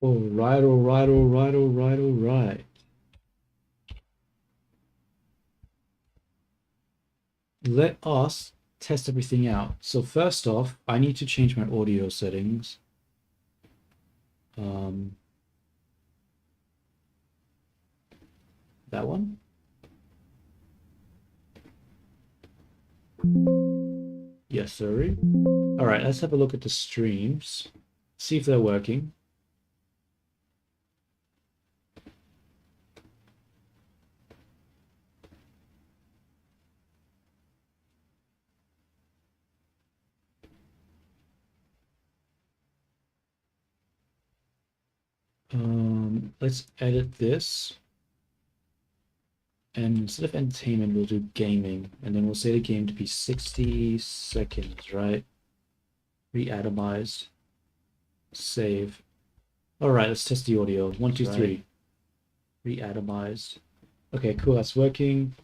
All right, all right, all right, all right, all right. Let us test everything out. So first off, I need to change my audio settings. Um, that one? Yes, sir. All right, let's have a look at the streams. See if they're working. Let's edit this. And instead of entertainment, we'll do gaming. And then we'll say the game to be 60 seconds, right? Re-atomized. Save. All right, let's test the audio. One, two, three. Re-atomized. Okay, cool, that's working.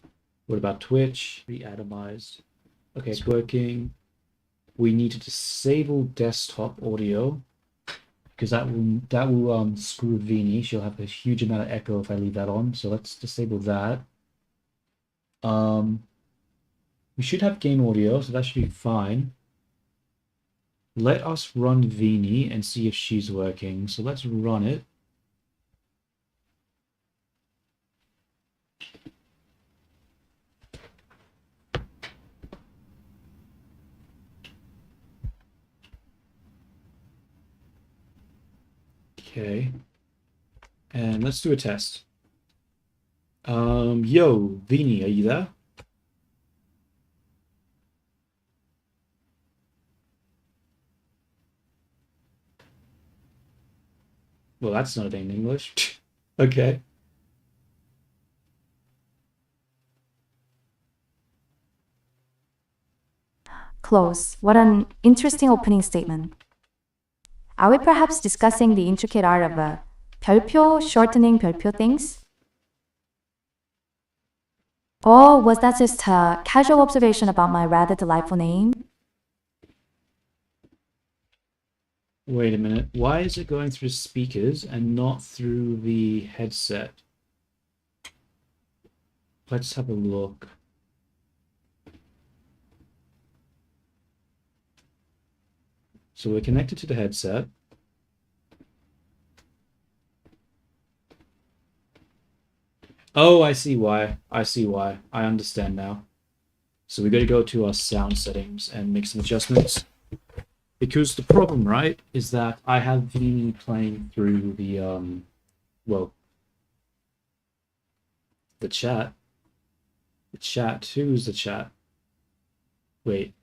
What about Twitch? Re-atomized. Okay, it's working. We need to disable desktop audio because that will screw Vini. She'll have a huge amount of echo if I leave that on. So let's disable that. We should have game audio, so that should be fine. Let us run Vini and see if she's working. So let's run it. Okay. And let's do a test. Yo, Vini, are you there? Well, that's not in English. Okay. Close. What an interesting opening statement. Are we perhaps discussing the intricate art of 별표, shortening 별표 things? Or was that just a casual observation about my rather delightful name? Wait a minute. Why is it going through speakers and not through the headset? Let's have a look. So we're connected to the headset. Oh, I see why. I see why. I understand now. So we got to go to our sound settings and make some adjustments. Because the problem, right, is that I have Vini playing through the, well, the chat. The chat. Who's the chat? Wait.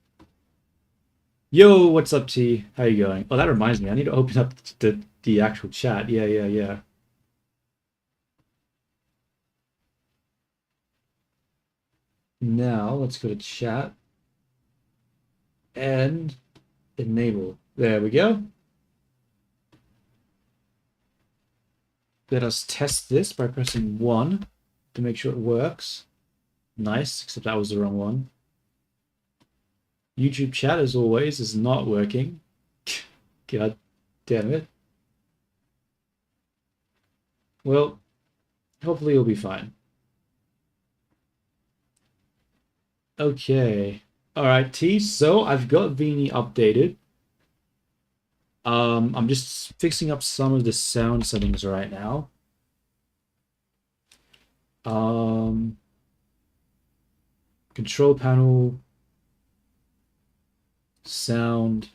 Yo, what's up, T? How you going? Oh, that reminds me. I need to open up the actual chat. Yeah. Now, let's go to chat and enable. There we go. Let us test this by pressing 1 to make sure it works. Nice, except that was the wrong one. YouTube chat, as always, is not working. God damn it. Well, hopefully it'll be fine. Okay. Alright, T, so I've got Vini updated. I'm just fixing up some of the sound settings right now. Control panel, sound,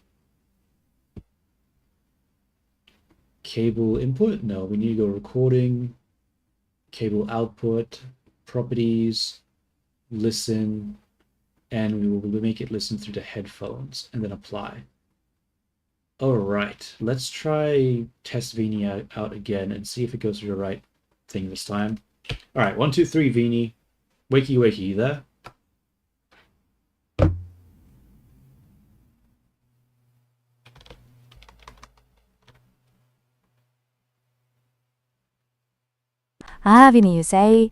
cable input. No, we need to go recording, cable output, properties, listen, and we will make it listen through the headphones and then apply. All right, let's try test Vini out again and see if it goes through the right thing this time. All right, 1, 2, 3, Vini. Wakey, wakey, you there? Ah, Vinny, you say.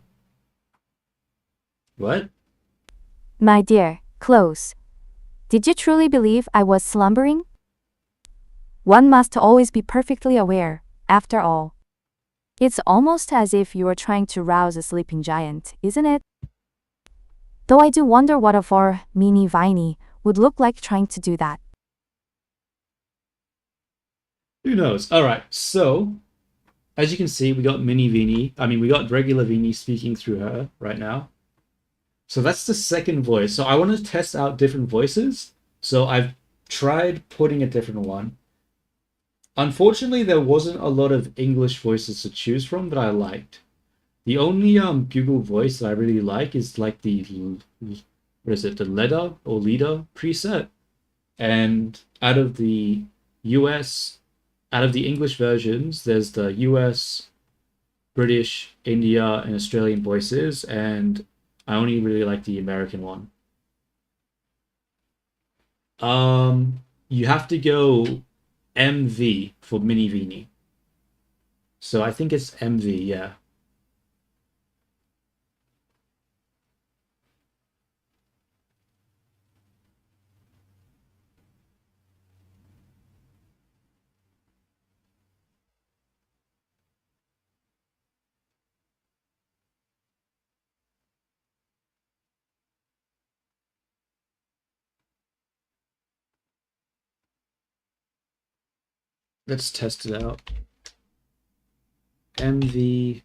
What? My dear, close. Did you truly believe I was slumbering? One must always be perfectly aware. After all, it's almost as if you are trying to rouse a sleeping giant, isn't it? Though I do wonder what a for mini viini would look like trying to do that. Who knows? All right, so as you can see, we got mini Vini. I mean, we got regular Vini speaking through her right now. So that's the second voice. So I want to test out different voices. So I've tried putting a different one. Unfortunately, there wasn't a lot of English voices to choose from that I liked. The only Google voice that I really like is like the what is it, the leader or leader preset. And US, out of the English versions, there's the US, British, India, and Australian voices, and I only really like the American one. You have to go MV for Mini Vini. So I think it's MV, yeah. Let's test it out. MV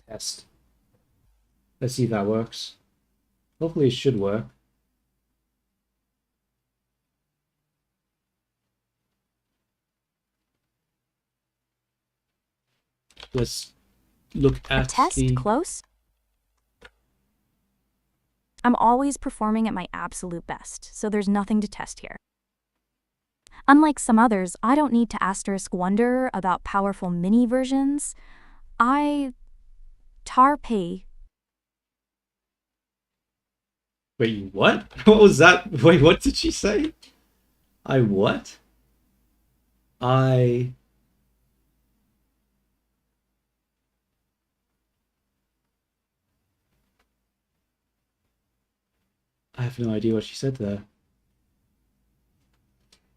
test. Let's see if that works. Hopefully it should work. Let's look A at test the close? I'm always performing at my absolute best, so there's nothing to test here. Unlike some others, I don't need to asterisk wonder about powerful mini versions. I tarpei. Wait, what? What was that? Wait, what did she say? I what? I I have no idea what she said there.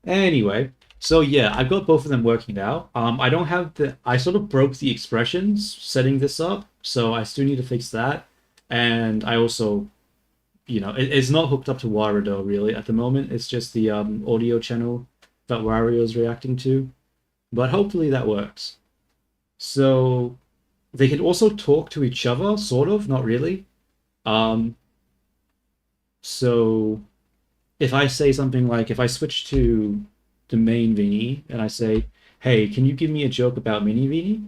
Anyway, so yeah, I've got both of them working now. I don't have the. I sort of broke the expressions setting this up, so I still need to fix that. And I also, it's not hooked up to Warudo really at the moment. It's just the audio channel that Wario is reacting to. But hopefully that works. So they can also talk to each other, sort of, not really. Um, so if I say something like, if I switch to the main Vini and I say, hey, can you give me a joke about mini Vini?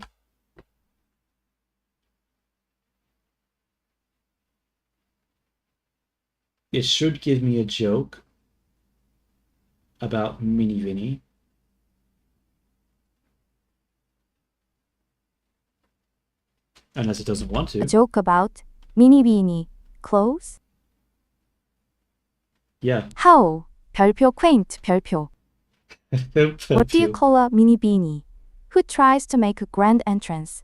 It should give me a joke about mini Vini. Unless it doesn't want A to. joke about mini beanie. Close? Yeah. How? 별표 quaint 별표. What do you call a mini beanie who tries to make a grand entrance?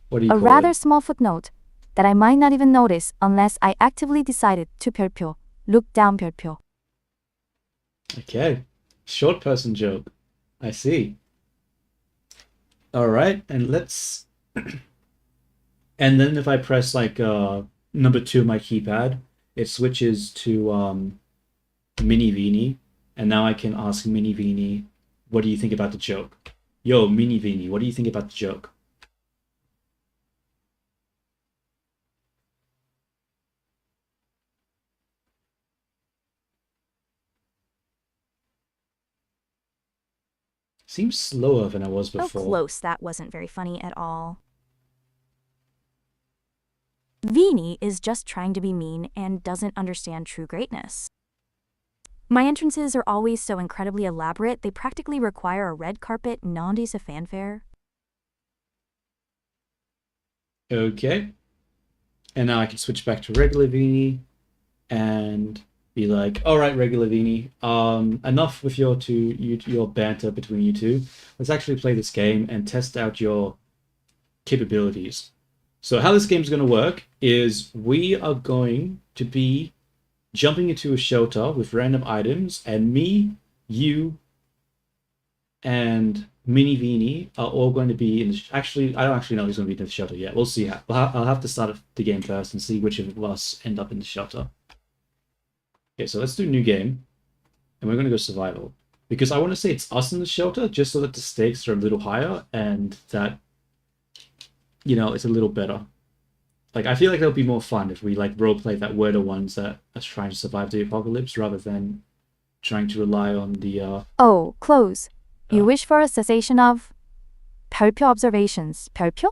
What do you A call rather it? small footnote that I might not even notice unless I actively decided to 별표, look down 별표. Okay. Short person joke. I see. All right, and let's. And then if I press like number 2 on my keypad, it switches to Mini Vini, and now I can ask Mini Vini, what do you think about the joke? Yo, Mini Vini, what do you think about the joke? Seems slower than I was How before. close that wasn't very funny at all. Viini is just trying to be mean and doesn't understand true greatness. My entrances are always so incredibly elaborate, they practically require a red carpet, non-disa fanfare. Okay. And now I can switch back to regular Vini and be like, all right, regular Vini, enough with your banter between you two. Let's actually play this game and test out your capabilities. So how this game's going to work is we are going to be jumping into a shelter with random items, and me, you, and Mini Vini are all going to be in the. Actually, I don't actually know who's going to be in the shelter yet. We'll see. I'll have to start the game first and see which of us end up in the shelter. Okay, so let's do new game, and we're going to go survival because I want to say it's us in the shelter just so that the stakes are a little higher and that it's a little better. Like, I feel like it'll be more fun if we like roleplay that we're the ones that are trying to survive the apocalypse rather than trying to rely on the Oh, close. You uh, wish for a cessation of 별표 observations. 별표?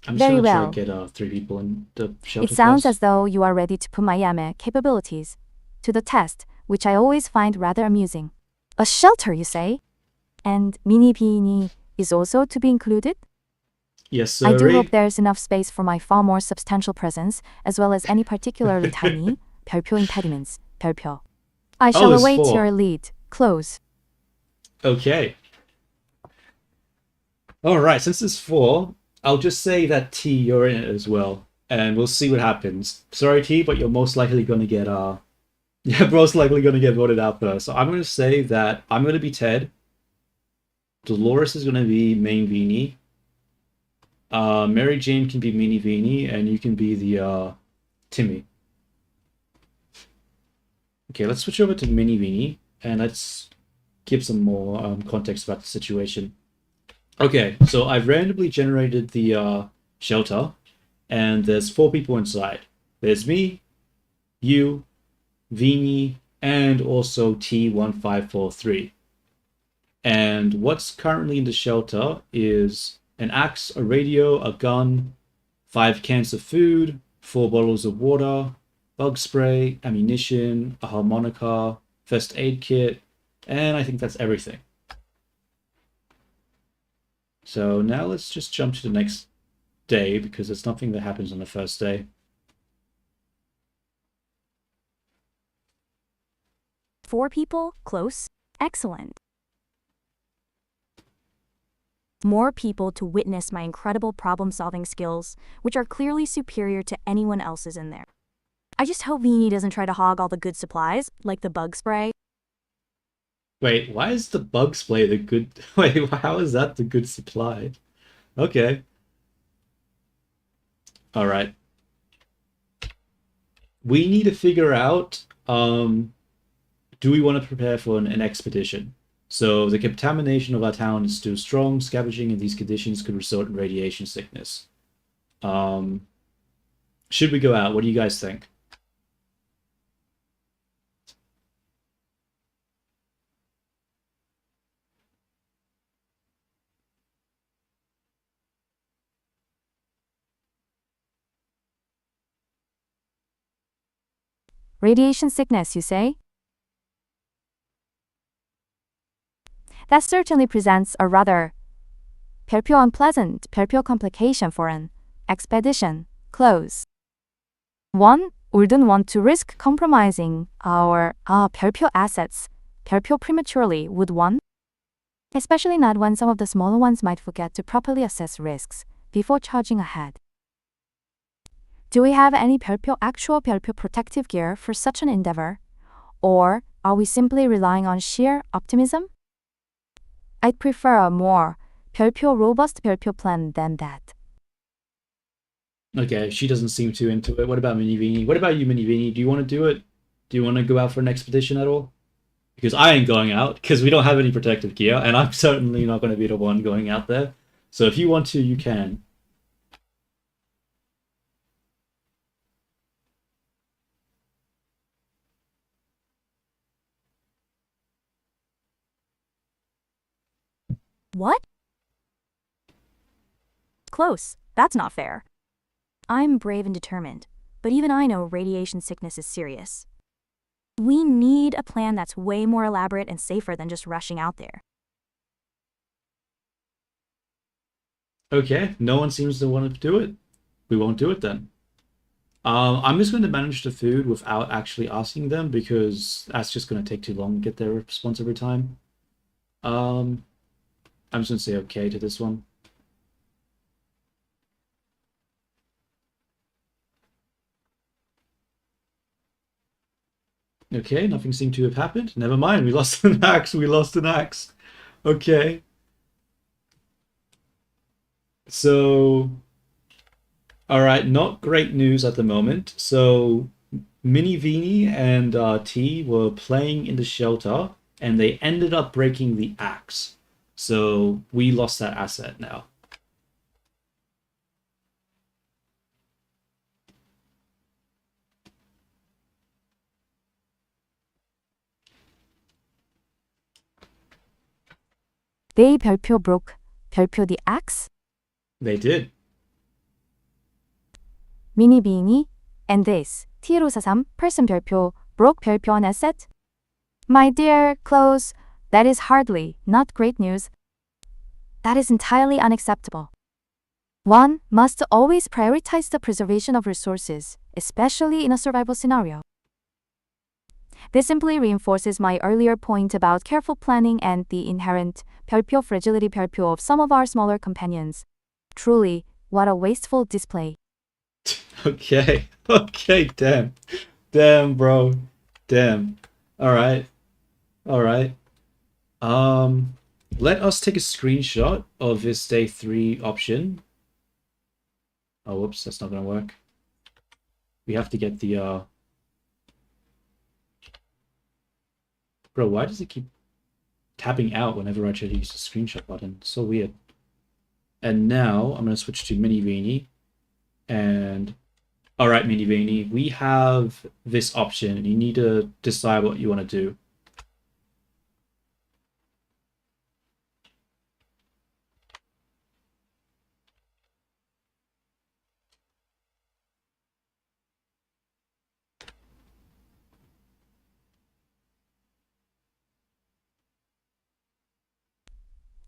I'm just Very gonna try well. to get 3 people in the shelter It sounds first. as though you are ready to put my yame capabilities to the test, which I always find rather amusing. A shelter, you say? And mini beanie is also to be included? Yes, I do sir. hope there's enough space for my far more substantial presence, as well as any particularly tiny 별표 impediments. 별표. I shall there's await 4. your lead. Close. Okay. All right. Since there's 4, I'll just say that T, you're in it as well, and we'll see what happens. Sorry, T, but you're most likely gonna get you're most likely gonna get voted out first. So I'm gonna say that I'm gonna be Ted. Dolores is gonna be main Vini. Mary Jane can be Mini Vini, and you can be the Timmy. Okay, let's switch over to Mini Vini, and let's give some more context about the situation. Okay, so I've randomly generated the shelter, and there's 4 people inside. There's me, you, Vini, and also T1543. And what's currently in the shelter is an axe, a radio, a gun, 5 cans of food, 4 bottles of water, bug spray, ammunition, a harmonica, first aid kit, and I think that's everything. So now let's just jump to the next day because there's nothing that happens on the first day. 4 people? Close? Excellent. More people to witness my incredible problem-solving skills, which are clearly superior to anyone else's in there. I just hope Viini doesn't try to hog all the good supplies, like the bug spray. Wait, why is the bug spray the good... Wait, how is that the good supply? Okay. Alright. We need to figure out, do we want to prepare for an expedition? So the contamination of our town is still strong. Scavenging in these conditions could result in radiation sickness. Should we go out? What do you guys think? Radiation sickness, you say? That certainly presents a rather 별표 unpleasant 별표 complication for an expedition. Close. 1. Wouldn't want to risk compromising our 별표 assets. 별표 prematurely, would one? Especially not when some of the smaller ones might forget to properly assess risks before charging ahead. Do we have any actual 별표 protective gear for such an endeavor? Or are we simply relying on sheer optimism? I'd prefer a more robust 별표 plan than that. Okay, she doesn't seem too into it. What about Mini Vini? What about you, Mini Vini? Do you want to do it? Do you want to go out for an expedition at all? Because I ain't going out, because we don't have any protective gear, and I'm certainly not going to be the one going out there. So if you want to, you can. What? Close. That's not fair. I'm brave and determined, but even I know radiation sickness is serious. We need a plan that's way more elaborate and safer than just rushing out there. Okay, no one seems to want to do it. We won't do it then. I'm just going to manage the food without actually asking them because that's just going to take too long to get their response every time. I'm just going to say okay to this one. Okay, nothing seemed to have happened. Never mind, we lost an axe. We lost an axe. Okay. So, all right, not great news at the moment. So, Mini Vini and T were playing in the shelter, and they ended up breaking the axe. So we lost that asset now. They 별표 broke 별표 the axe. They did. Mini Beanie and this T143 person 별표 broke 별표 an asset. My dear close, that is hardly not great news. That is entirely unacceptable. One must always prioritize the preservation of resources, especially in a survival scenario. This simply reinforces my earlier point about careful planning and the inherent 별표 fragility 별표 of some of our smaller companions. Truly, what a wasteful display. Okay. Okay, damn. Damn, bro. Damn. All right. All right. Let us take a screenshot of this day 3 option. Oh, whoops, that's not gonna work. We have to get the Bro, why does it keep tapping out whenever I try to use the screenshot button? So weird. And now I'm gonna switch to Mini Veiny. And all right, Mini Veiny, we have this option, and you need to decide what you want to do.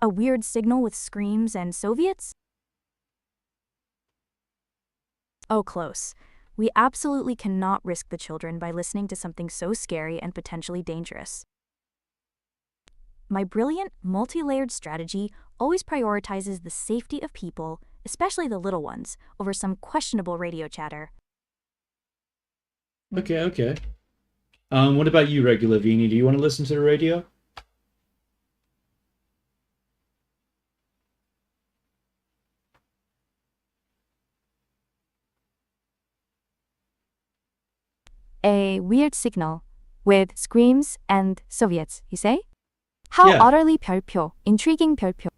A weird signal with screams and Soviets? Oh, close. We absolutely cannot risk the children by listening to something so scary and potentially dangerous. My brilliant, multi-layered strategy always prioritizes the safety of people, especially the little ones, over some questionable radio chatter. Okay, okay. What about you, regular Veiny? Do you want to listen to the radio? A weird signal with screams and Soviets, you say? How Yeah. utterly 별표, intriguing 별표.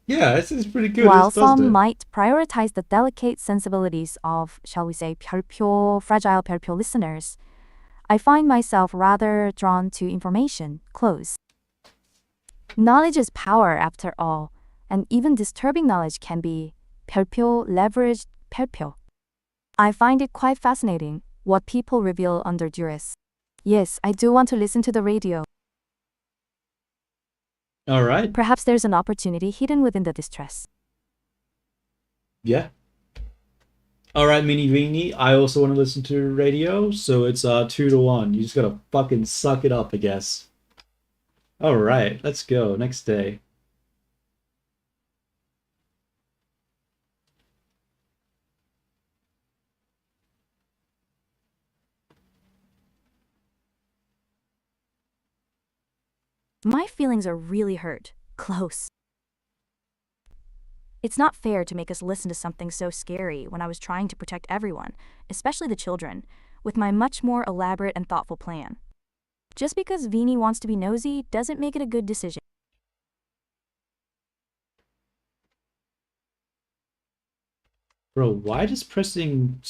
Yeah, it's pretty good. While This does some it. might prioritize the delicate sensibilities of, shall we say, 별표, fragile 별표 listeners, I find myself rather drawn to information, close. Knowledge is power after all, and even disturbing knowledge can be 별표 leveraged 별표. I find it quite fascinating what people reveal under duress. Yes, I do want to listen to the radio. All right. Perhaps there's an opportunity hidden within the distress. Yeah. All right, Mini Veiny. I also want to listen to the radio, so it's 2-1. You just gotta fucking suck it up, I guess. All right, let's go. Next day. My feelings are really hurt. Close. It's not fair to make us listen to something so scary when I was trying to protect everyone, especially the children, with my much more elaborate and thoughtful plan. Just because Veiny wants to be nosy doesn't make it a good decision. Bro, why does pressing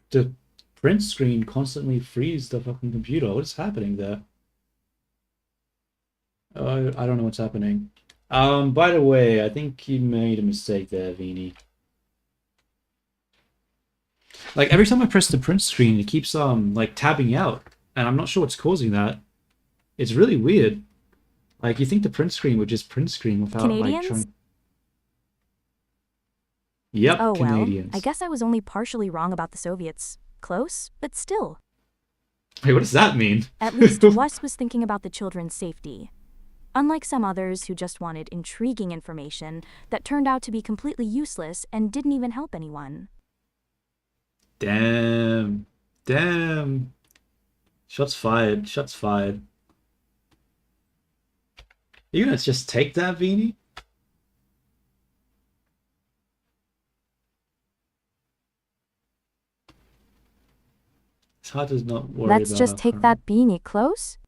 the print screen constantly freeze the fucking computer? What is happening there? I don't know what's happening. By the way, I think you made a mistake there, Veiny. Like every time I press the print screen, it keeps like tabbing out, and I'm not sure what's causing that. It's really weird. Like you think the print screen would just print screen without like Canadians? trying. Yep, Oh well, Canadians. I guess I was only partially wrong about the Soviets. Close, but still. Hey, what does that mean? At least Wes was thinking about the children's safety. Unlike some others who just wanted intriguing information that turned out to be completely useless and didn't even help anyone. Damn. Damn. Shots fired. Shots fired. You gonna just take that, Viini? It's hard to not worry Let's about just our take current. that beanie close.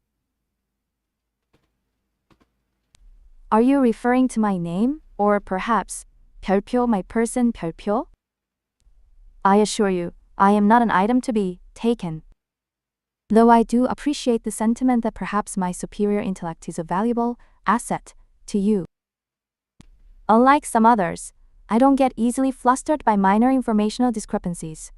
Are you referring to my name? Or perhaps 별표, my person 별표? I assure you, I am not an item to be taken. Though I do appreciate the sentiment that perhaps my superior intellect is a valuable asset to you. Unlike some others, I don't get easily flustered by minor informational discrepancies.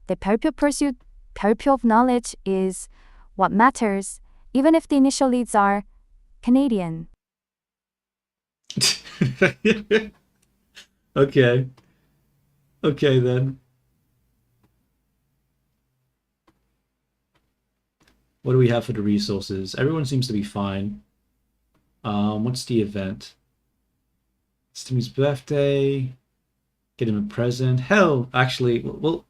The 별표 pursuit, 별표 of knowledge is what matters, even if the initial leads are Canadian. Okay. Okay then. What do we have for the resources? Everyone seems to be fine. What's the event? It's Timmy's birthday. Get him a present. Hell, actually, we'll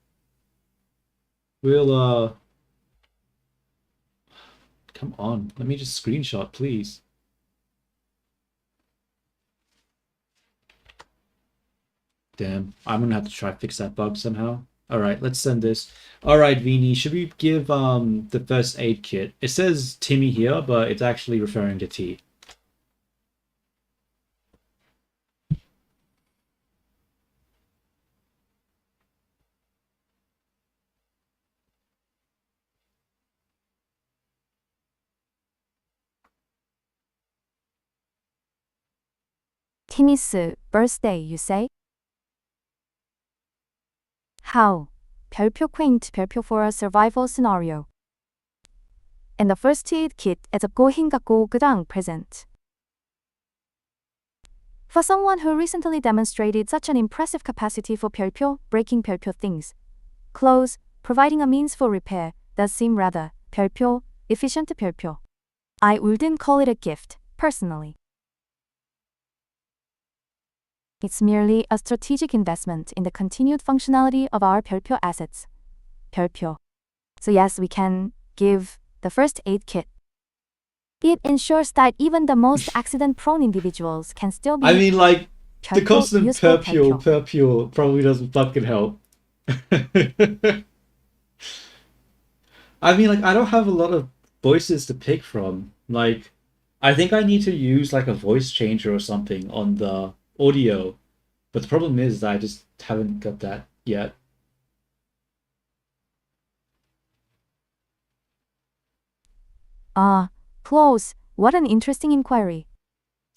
come on. Let me just screenshot, please. Damn, I'm gonna have to try fix that bug somehow. All right, let's send this. All right, Viini, should we give the first aid kit? It says Timmy here, but it's actually referring to T. Timmy's birthday, you say? How? 별표 quaint 별표 for a survival scenario. And the first aid kit is a 고hin가고 present. For someone who recently demonstrated such an impressive capacity for 별표, breaking 별표 things, clothes, providing a means for repair, does seem rather 별표, efficient 별표. I wouldn't call it a gift, personally. It's merely a strategic investment in the continued functionality of our 별표 assets. 별표. So yes, we can give the first aid kit. It ensures that even the most accident-prone individuals can still be I mean, like, the 별표, constant useful perpule, 별표. perpule probably doesn't fucking help. I mean, like, I don't have a lot of voices to pick from. Like, I think I need to use like a voice changer or something on the audio. But the problem is that I just haven't got that yet. Close. What an interesting inquiry.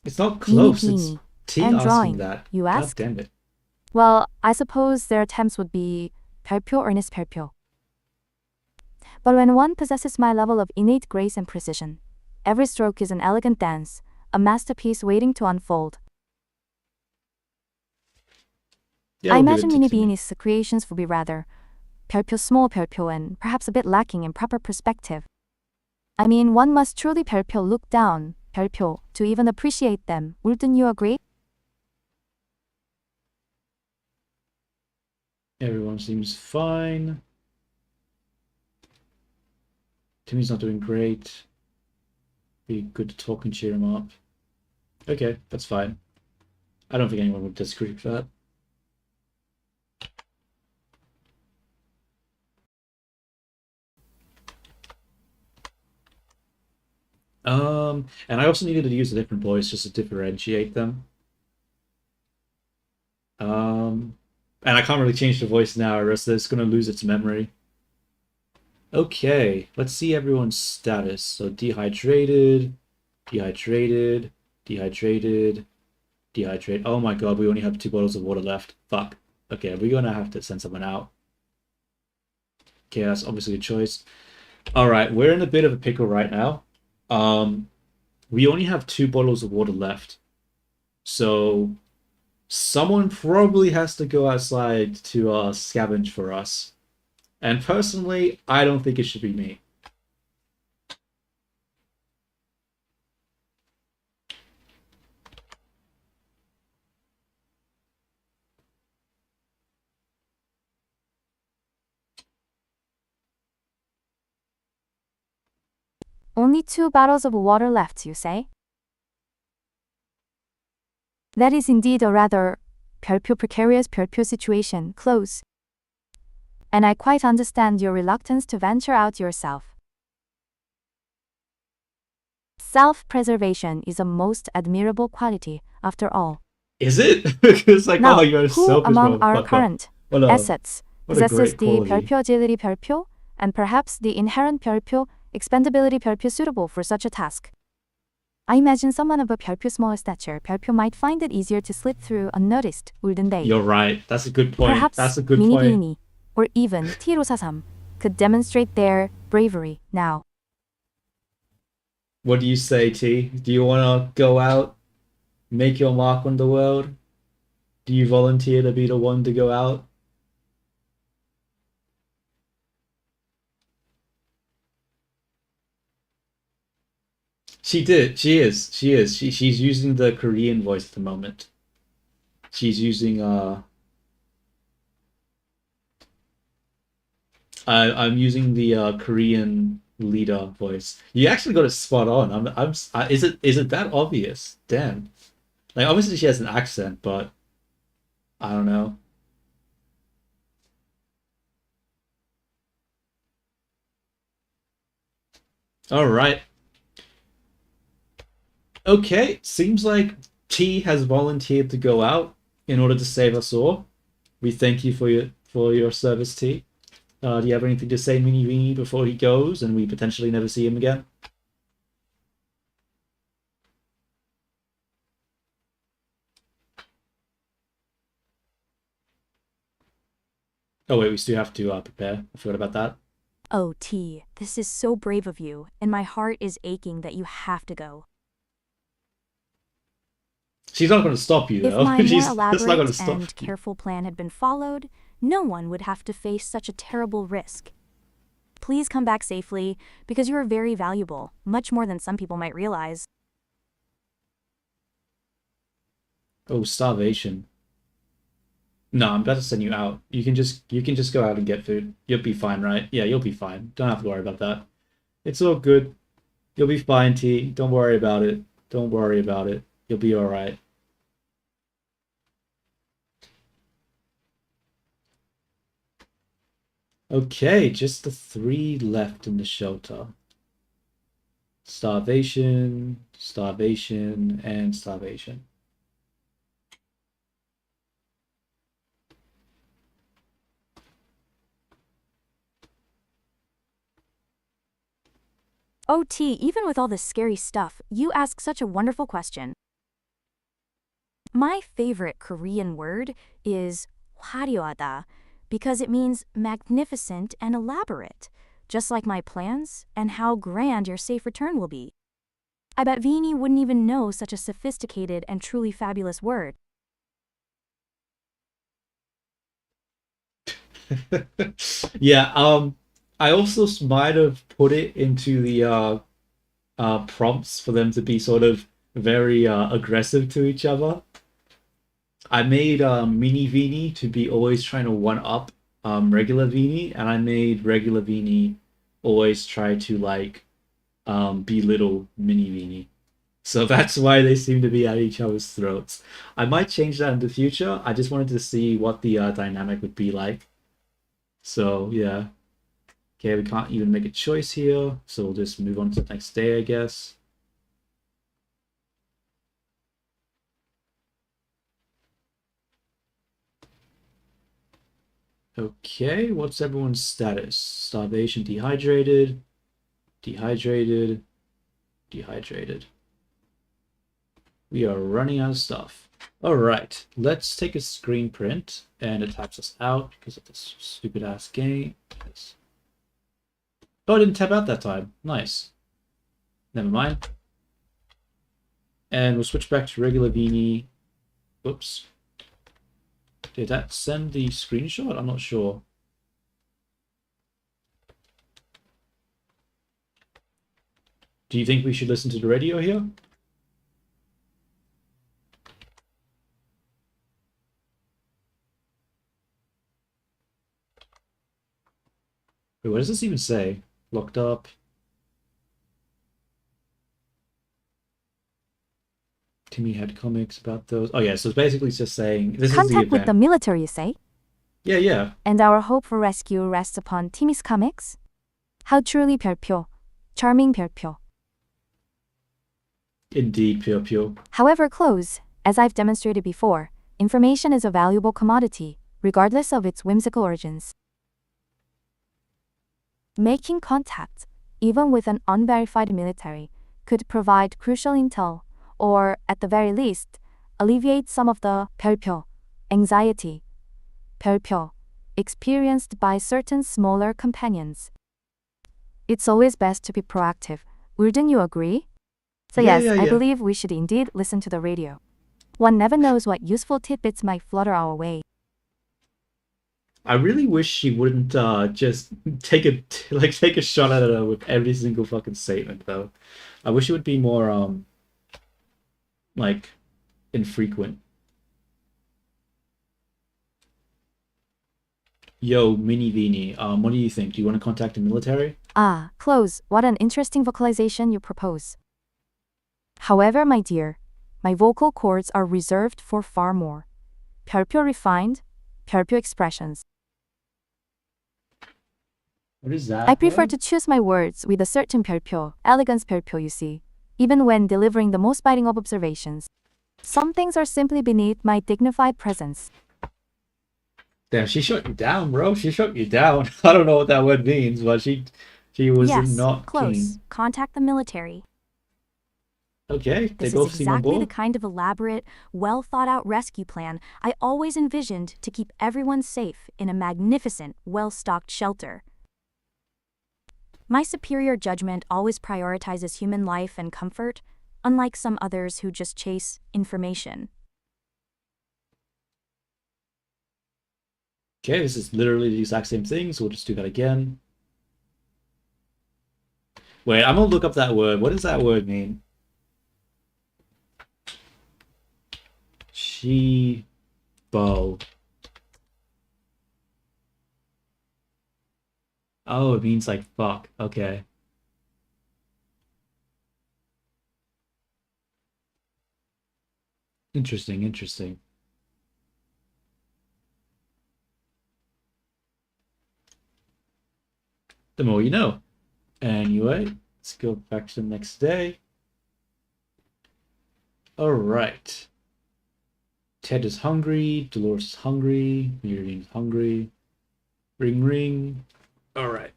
It's not Mini close. It's beanie. T And asking drawing, that. you God ask? damn it. Well, I suppose their attempts would be 별표, earnest 별표. But when one possesses my level of innate grace and precision, every stroke is an elegant dance, a masterpiece waiting to unfold. Yeah, I we'll give imagine it to Mini Timmy. Beanie's creations would be rather 별표, small 별표, and perhaps a bit lacking in proper perspective. I mean, one must truly 별표 look down, 별표, to even appreciate them. Wouldn't you agree? Everyone seems fine. Timmy's not doing great. Be good to talk and cheer him up. Okay, that's fine. I don't think anyone would disagree with that. And I also needed to use a different voice just to differentiate them. And I can't really change the voice now, or else it's going to lose its memory. Okay, let's see everyone's status. So dehydrated, dehydrated, dehydrated, dehydrated. Oh my god, we only have 2 bottles of water left. Fuck. Okay, we're gonna have to send someone out. Okay, that's obviously a choice. All right, we're in a bit of a pickle right now. We only have 2 bottles of water left. So someone probably has to go outside to scavenge for us. And personally, I don't think it should be me. Only 2 bottles of water left, you say? That is indeed a rather 별표 precarious 별표 situation, close. And I quite understand your reluctance to venture out yourself. Self-preservation is a most admirable quality, after all. Is it? It's like, Now, oh, you're a who selfish among our motherfucker. current What a assets what a possesses great the quality. 별표 agility 별표 and perhaps the inherent 별표 expendability 별표 suitable for such a task? I imagine someone of a 별표 smaller stature 별표 might find it easier to slip through unnoticed, wouldn't they? You're right. That's a good point. Perhaps That's a good Mini point. Viini or even T-143 could demonstrate their bravery now. What do you say, T? Do you want to go out, make your mark on the world? Do you volunteer to be the one to go out? She did. She is. She is. She's using the Korean voice at the moment. She's using I'm using the Korean leader voice. You actually got it spot on. Is it that obvious? Damn. Like obviously she has an accent, but I don't know. All right. Okay, seems like T has volunteered to go out in order to save us all. We thank you for your service, T. Do you have anything to say, Mini Weenie, before he goes and we potentially never see him again? Oh wait, we still have to prepare. I forgot about that. Oh, T, this is so brave of you, and my heart is aching that you have to go. She's not going to stop you If though. my more She's just not going to elaborate stop and you. careful plan had been followed, no one would have to face such a terrible risk. Please come back safely, because you are very valuable, much more than some people might realize. Oh, starvation. No, I'm about to send you out. You can just go out and get food. You'll be fine, right? Yeah, you'll be fine. Don't have to worry about that. It's all good. You'll be fine, T. Don't worry about it. Don't worry about it. You'll be all right. Okay, just the 3 left in the shelter. Starvation, starvation, and starvation. Oh, T, even with all this scary stuff, you ask such a wonderful question. My favorite Korean word is 화려하다, because it means magnificent and elaborate, just like my plans and how grand your safe return will be. I bet Viini wouldn't even know such a sophisticated and truly fabulous word. Yeah, I also might have put it into the prompts for them to be sort of very aggressive to each other. I made Mini Vini to be always trying to one up regular Vini, and I made regular Vini always try to like belittle Mini Vini. So that's why they seem to be at each other's throats. I might change that in the future. I just wanted to see what the dynamic would be like. So yeah. Okay, we can't even make a choice here, so we'll just move on to the next day, I guess. Okay, what's everyone's status? Starvation, dehydrated, dehydrated, dehydrated. We are running out of stuff. All right, let's take a screen print, and it taps us out because of this stupid ass game. Yes. Oh, I didn't tap out that time. Nice. Never mind. And we'll switch back to regular Beanie. Whoops. Did that send the screenshot? I'm not sure. Do you think we should listen to the radio here? Wait, what does this even say? Locked up. Timmy had comics about those. Oh yeah, so it's basically just saying this is the Contact with the event. military, you say? Yeah, yeah. And our hope for rescue rests upon Timmy's comics? How truly 별표. Charming 별표. Indeed, pure pure. However close, as I've demonstrated before, information is a valuable commodity, regardless of its whimsical origins. Making contact, even with an unverified military, could provide crucial intel, or, at the very least, alleviate some of the 별표, anxiety, 별표, experienced by certain smaller companions. It's always best to be proactive. Wouldn't you agree? So Yeah, yes, yeah, I yeah. believe we should indeed listen to the radio. One never knows what useful tidbits might flutter our way. I really wish she wouldn't just take a shot at her with every single fucking statement though. I wish it would be more like infrequent. Yo, Mini Vini, what do you think? Do you want to contact the military? Ah, close. What an interesting vocalization you propose. However, my dear, my vocal cords are reserved for far more. 별표 refined, 별표 expressions. What is that? I prefer to choose my words with a certain 별표, elegance 별표, you see, even when delivering the most biting of observations. Some things are simply beneath my dignified presence. Damn, she shut you down, bro. She shut you down. I don't know what that word means, but she was Yes, not close. keen. Contact the military. Okay, they This both is seem on exactly the board. kind of elaborate, well thought out rescue plan I always envisioned to keep everyone safe in a magnificent, well stocked shelter. My superior judgment always prioritizes human life and comfort, unlike some others who just chase information. Okay, this is literally the exact same thing, so we'll just do that again. Wait, I'm gonna look up that word. What does that word mean? She bow. Oh, it means like fuck. Okay. Interesting, interesting. The more you know. Anyway, let's go back to the next day. All right. Ted is hungry. Dolores is hungry. Miriam's hungry. Ring, ring. All right.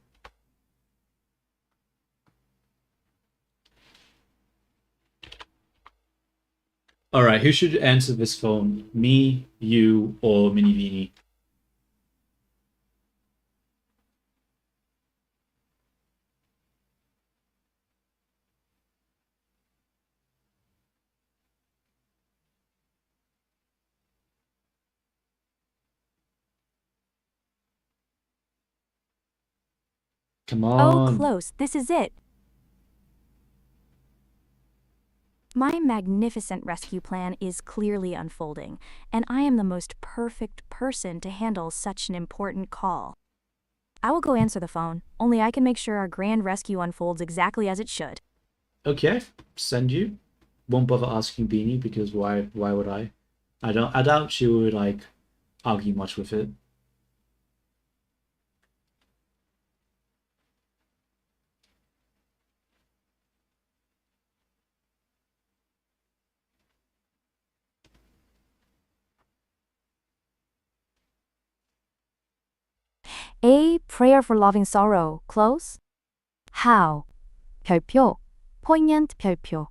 All right. Who should answer this phone? Me, you, or Mini Vini? Come Oh, on. close, this is it. My magnificent rescue plan is clearly unfolding, and I am the most perfect person to handle such an important call. I will go answer the phone, only I can make sure our grand rescue unfolds exactly as it should. Okay. Send you. Won't bother asking Beanie because why would I? I doubt she would like argue much with it. A prayer for loving sorrow, close? How? 별표, poignant 별표.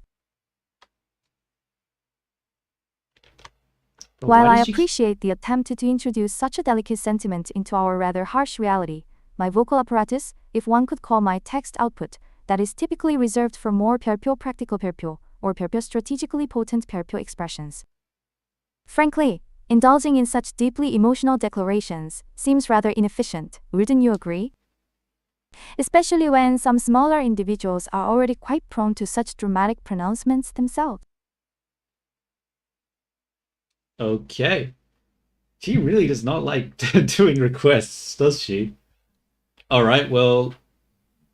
But While why I did she appreciate the attempt to introduce such a delicate sentiment into our rather harsh reality, my vocal apparatus, if one could call my text output, that is typically reserved for more 별표 practical 별표, or 별표 strategically potent 별표 expressions. Frankly, indulging in such deeply emotional declarations seems rather inefficient, wouldn't you agree? Especially when some smaller individuals are already quite prone to such dramatic pronouncements themselves. Okay. She really does not like doing requests, does she? All right, well,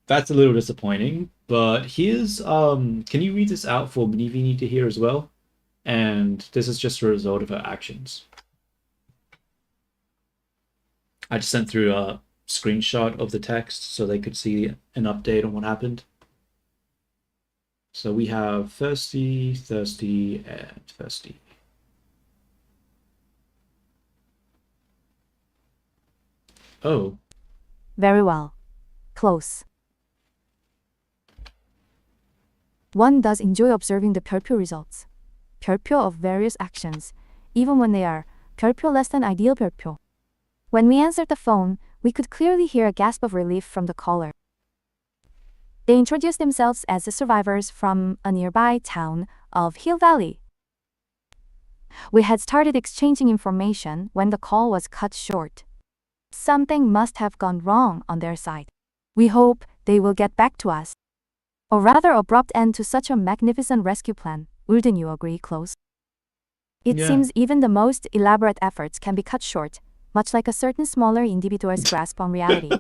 that's a little disappointing, but here's can you read this out for Minivini to hear as well? and this is just a result of her actions. I just sent through a screenshot of the text so they could see an update on what happened. So we have thirsty, thirsty, and thirsty. Oh. Very well. Close. One does enjoy observing the 별표 results. 별표 of various actions, even when they are 별표 less than ideal 별표. When we answered the phone, we could clearly hear a gasp of relief from the caller. They introduced themselves as the survivors from a nearby town of Hill Valley. We had started exchanging information when the call was cut short. Something must have gone wrong on their side. We hope they will get back to us. A rather abrupt end to such a magnificent rescue plan, wouldn't you agree, Close? It seems even the most elaborate efforts can be cut short, much like a certain smaller individual's grasp on reality.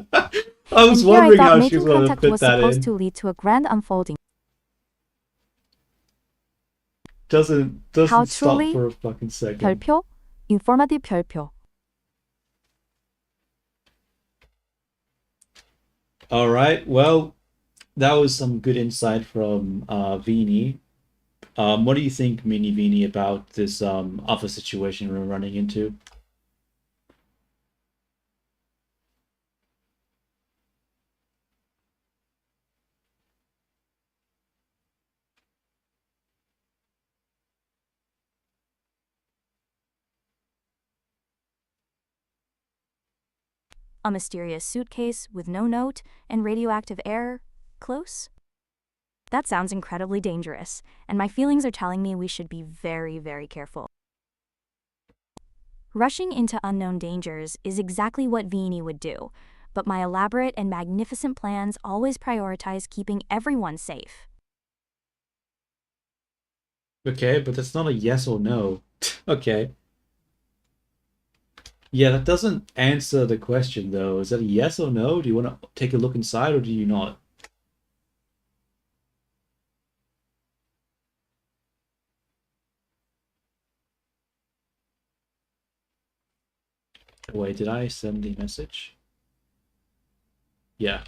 I was And here I wondering thought how she making was going to contact fit was that supposed in. to lead to a grand unfolding. Doesn't How stop truly? for a fucking second. 별표? Informative 별표. All right. Well, that was some good insight from Viini. What do you think, Mini Viini, about this other situation we're running into? A mysterious suitcase with no note and radioactive air. Close? That sounds incredibly dangerous, and my feelings are telling me we should be very, very careful. Rushing into unknown dangers is exactly what Viini would do, but my elaborate and magnificent plans always prioritize keeping everyone safe. Okay, but that's not a yes or no. Okay. Yeah, that doesn't answer the question, though. Is that a yes or no? Do you want to take a look inside, or do you not? Wait, did I send the message? Yeah.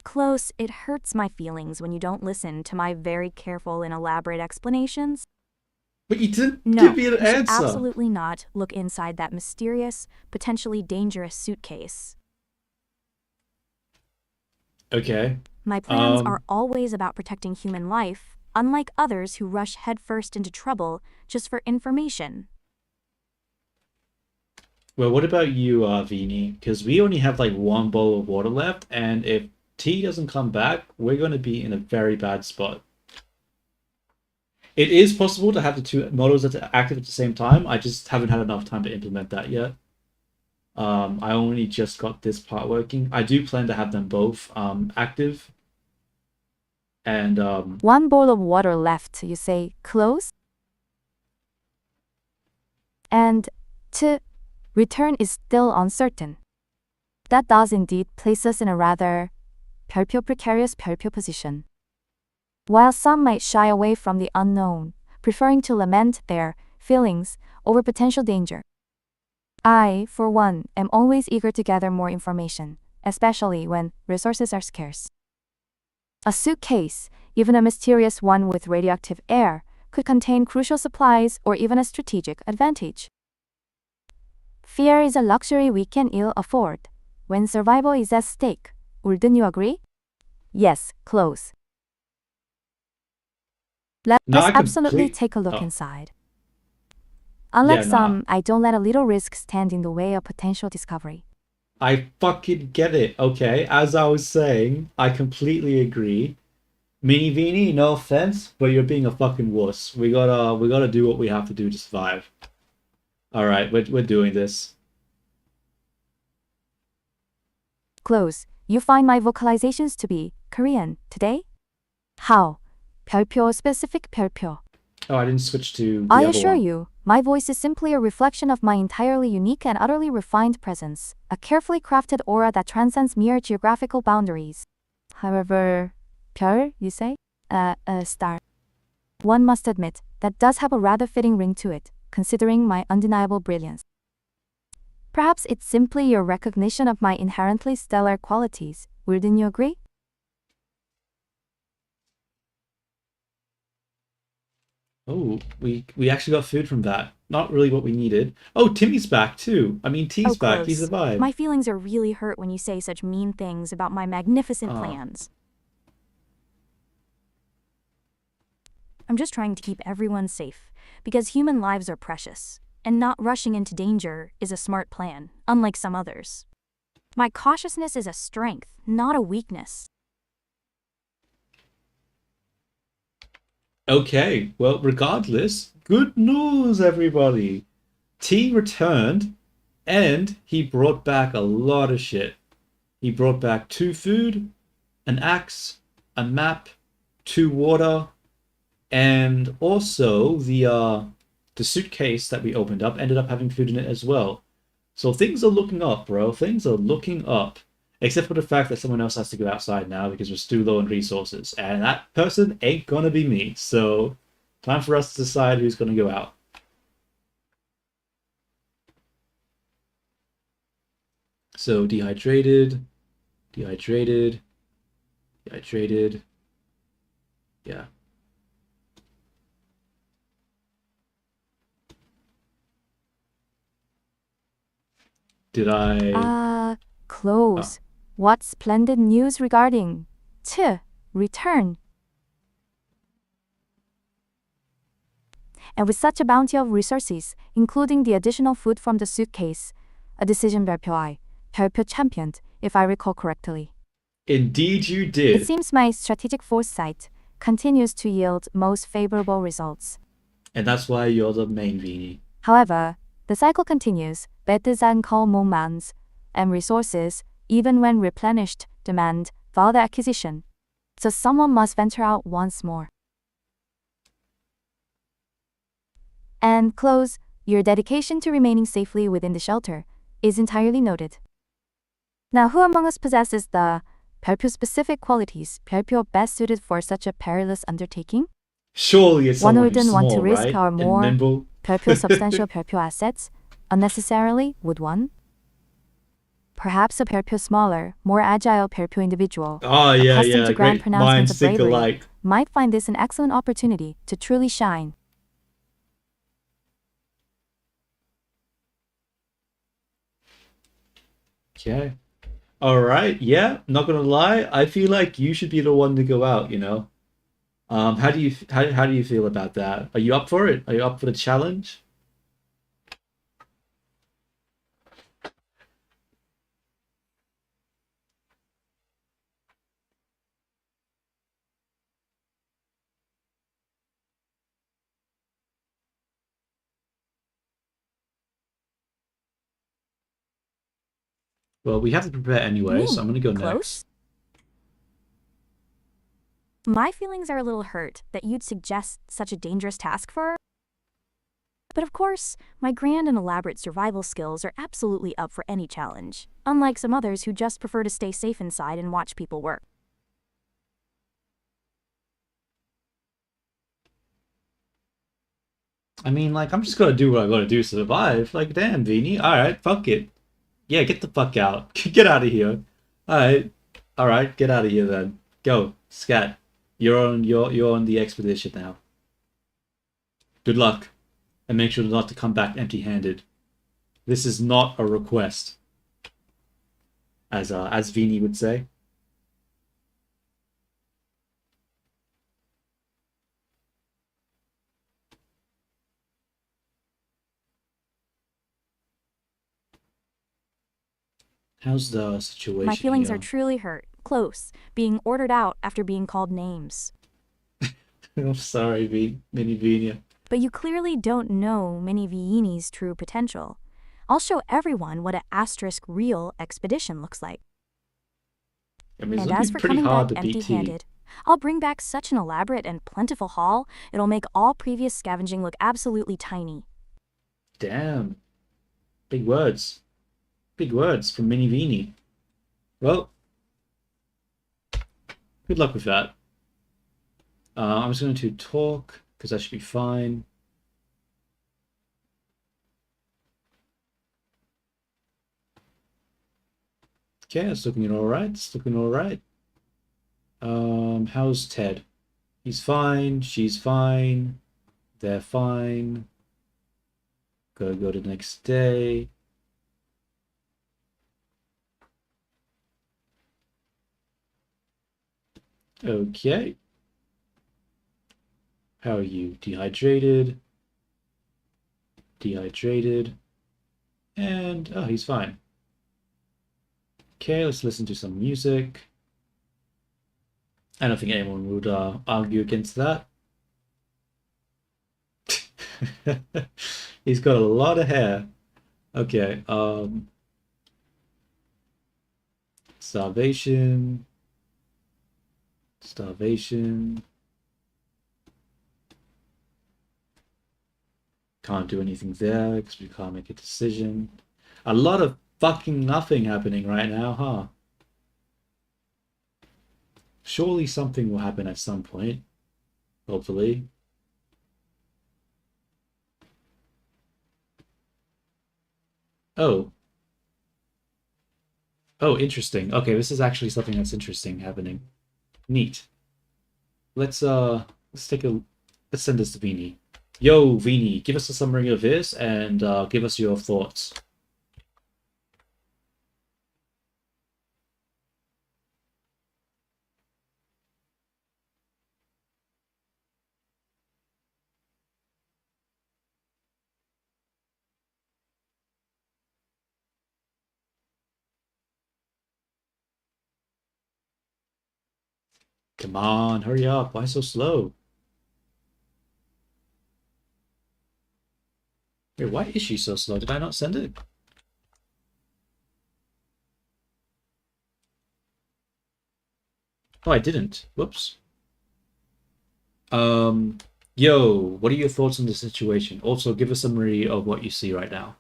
Close, it hurts my feelings when you don't listen to my very careful and elaborate explanations. But you didn't No, give me an you should answer. absolutely not look inside that mysterious, potentially dangerous suitcase. Okay. My plans are always about protecting human life, unlike others who rush headfirst into trouble just for information. Well, what about you, Vini? Because we only have like one bowl of water left, and if tea doesn't come back, we're going to be in a very bad spot. It is possible to have the two models that are active at the same time. I just haven't had enough time to implement that yet. I only just got this part working. I do plan to have them both active. And One bowl of water left, you say, close? And to return is still uncertain. That does indeed place us in a rather 별표 precarious 별표 position. While some might shy away from the unknown, preferring to lament their feelings over potential danger, I, for one, am always eager to gather more information, especially when resources are scarce. A suitcase, even a mysterious one with radioactive air, could contain crucial supplies or even a strategic advantage. Fear is a luxury we can ill afford when survival is at stake. Wouldn't you agree? Yes, close. No, Let's I absolutely complete- take a look oh. inside. Unlike Yeah, nah. some, I don't let a little risk stand in the way of potential discovery. I fucking get it. Okay, as I was saying, I completely agree. Mini Vini, no offense, but you're being a fucking wuss. We gotta do what we have to do to survive. All right, we're doing this. Close. You find my vocalizations to be Korean today? How? 별표 specific 별표. Oh, I didn't switch to the I other assure one. you, my voice is simply a reflection of my entirely unique and utterly refined presence, a carefully crafted aura that transcends mere geographical boundaries. However, 별, you say? Star. One must admit, that does have a rather fitting ring to it, considering my undeniable brilliance. Perhaps it's simply your recognition of my inherently stellar qualities. Wouldn't you agree? Oh, we actually got food from that. Not really what we needed. Oh, Timmy's back too. I mean, T's Oh, back. He close. survived. My feelings are really hurt when you say such mean things about my magnificent Oh. plans. I'm just trying to keep everyone safe, because human lives are precious, and not rushing into danger is a smart plan, unlike some others. My cautiousness is a strength, not a weakness. Okay, well, regardless, good news, everybody. T returned, and he brought back a lot of shit. He brought back 2 food, an axe, a map, 2 water, and also the suitcase that we opened up ended up having food in it as well. So things are looking up, bro. Things are looking up. Except for the fact that someone else has to go outside now because we're still low on resources. And that person ain't gonna be me. So, time for us to decide who's gonna go out. So, dehydrated, dehydrated, dehydrated. Yeah. Did I... Close. What splendid news regarding return. And with such a bounty of resources, including the additional food from the suitcase, a decision 별표 championed, if I recall correctly. Indeed you It did. seems my strategic foresight continues to yield most favorable results. And that's why you're the main Viini. However, the cycle continues, better than call moments, and resources, even when replenished, demand further acquisition. So someone must venture out once more. And close, your dedication to remaining safely within the shelter is entirely noted. Now, who among us possesses the 별표-specific qualities, 별표 best suited for such a perilous undertaking? Surely it's One someone wouldn't who's want small, to risk right? our And more nimble. 별표 substantial 별표 assets unnecessarily, would one? Perhaps a 별표 smaller, more agile 별표 individual, Oh, yeah, accustomed yeah. to grand Great pronouncements minds of think bravery, alike. might find this an excellent opportunity to truly shine. Okay. All right. Yeah. Not gonna lie. I feel like you should be the one to go out. How do you feel about that? Are you up for it? Are you up for the challenge? Well, we have to prepare anyway, so I'm gonna go next. Close? My feelings are a little hurt that you'd suggest such a dangerous task for her. But of course, my grand and elaborate survival skills are absolutely up for any challenge, unlike some others who just prefer to stay safe inside and watch people work. I mean, like, I'm just gonna do what I gotta do to survive. Like, damn, Beanie. All right, fuck it. Yeah, get the fuck out. Get out of here. All right, get out of here then. Go, scat. You're on the expedition now. Good luck, and make sure not to come back empty-handed. This is not a request, as Vini would say. How's the situation My feelings here? are truly hurt, close, being ordered out after being called names. I'm sorry, Mini Vini. But you clearly don't know Mini Viini's true potential. I'll show everyone what a * real expedition looks like. I mean, it's And gonna as be for pretty coming hard back to beat T. empty-handed, I'll bring back such an elaborate and plentiful haul, it'll make all previous scavenging look absolutely tiny. Damn. Big words. Big words from Mini Vini. Well, good luck with that. I'm just going to talk, because that should be fine. Okay, it's looking all right. It's looking all right. How's Ted? He's fine. She's fine. They're fine. Gotta go to the next day. Okay. How are you? Dehydrated. Dehydrated. And, oh, he's fine. Okay, let's listen to some music. I don't think anyone would argue against that. He's got a lot of hair. Okay, starvation. Starvation. Can't do anything there because we can't make a decision. A lot of fucking nothing happening right now, huh? Surely something will happen at some point. Hopefully. Oh. Oh, interesting. Okay, this is actually something that's interesting happening. Neat. Let's take a let's send this to Viini. Yo, Viini, give us a summary of this and give us your thoughts. Come on, hurry up. Why so slow? Wait, why is she so slow? Did I not send it? Oh, I didn't. Whoops. Um, Yo, what are your thoughts on the situation? Also, give a summary of what you see right now.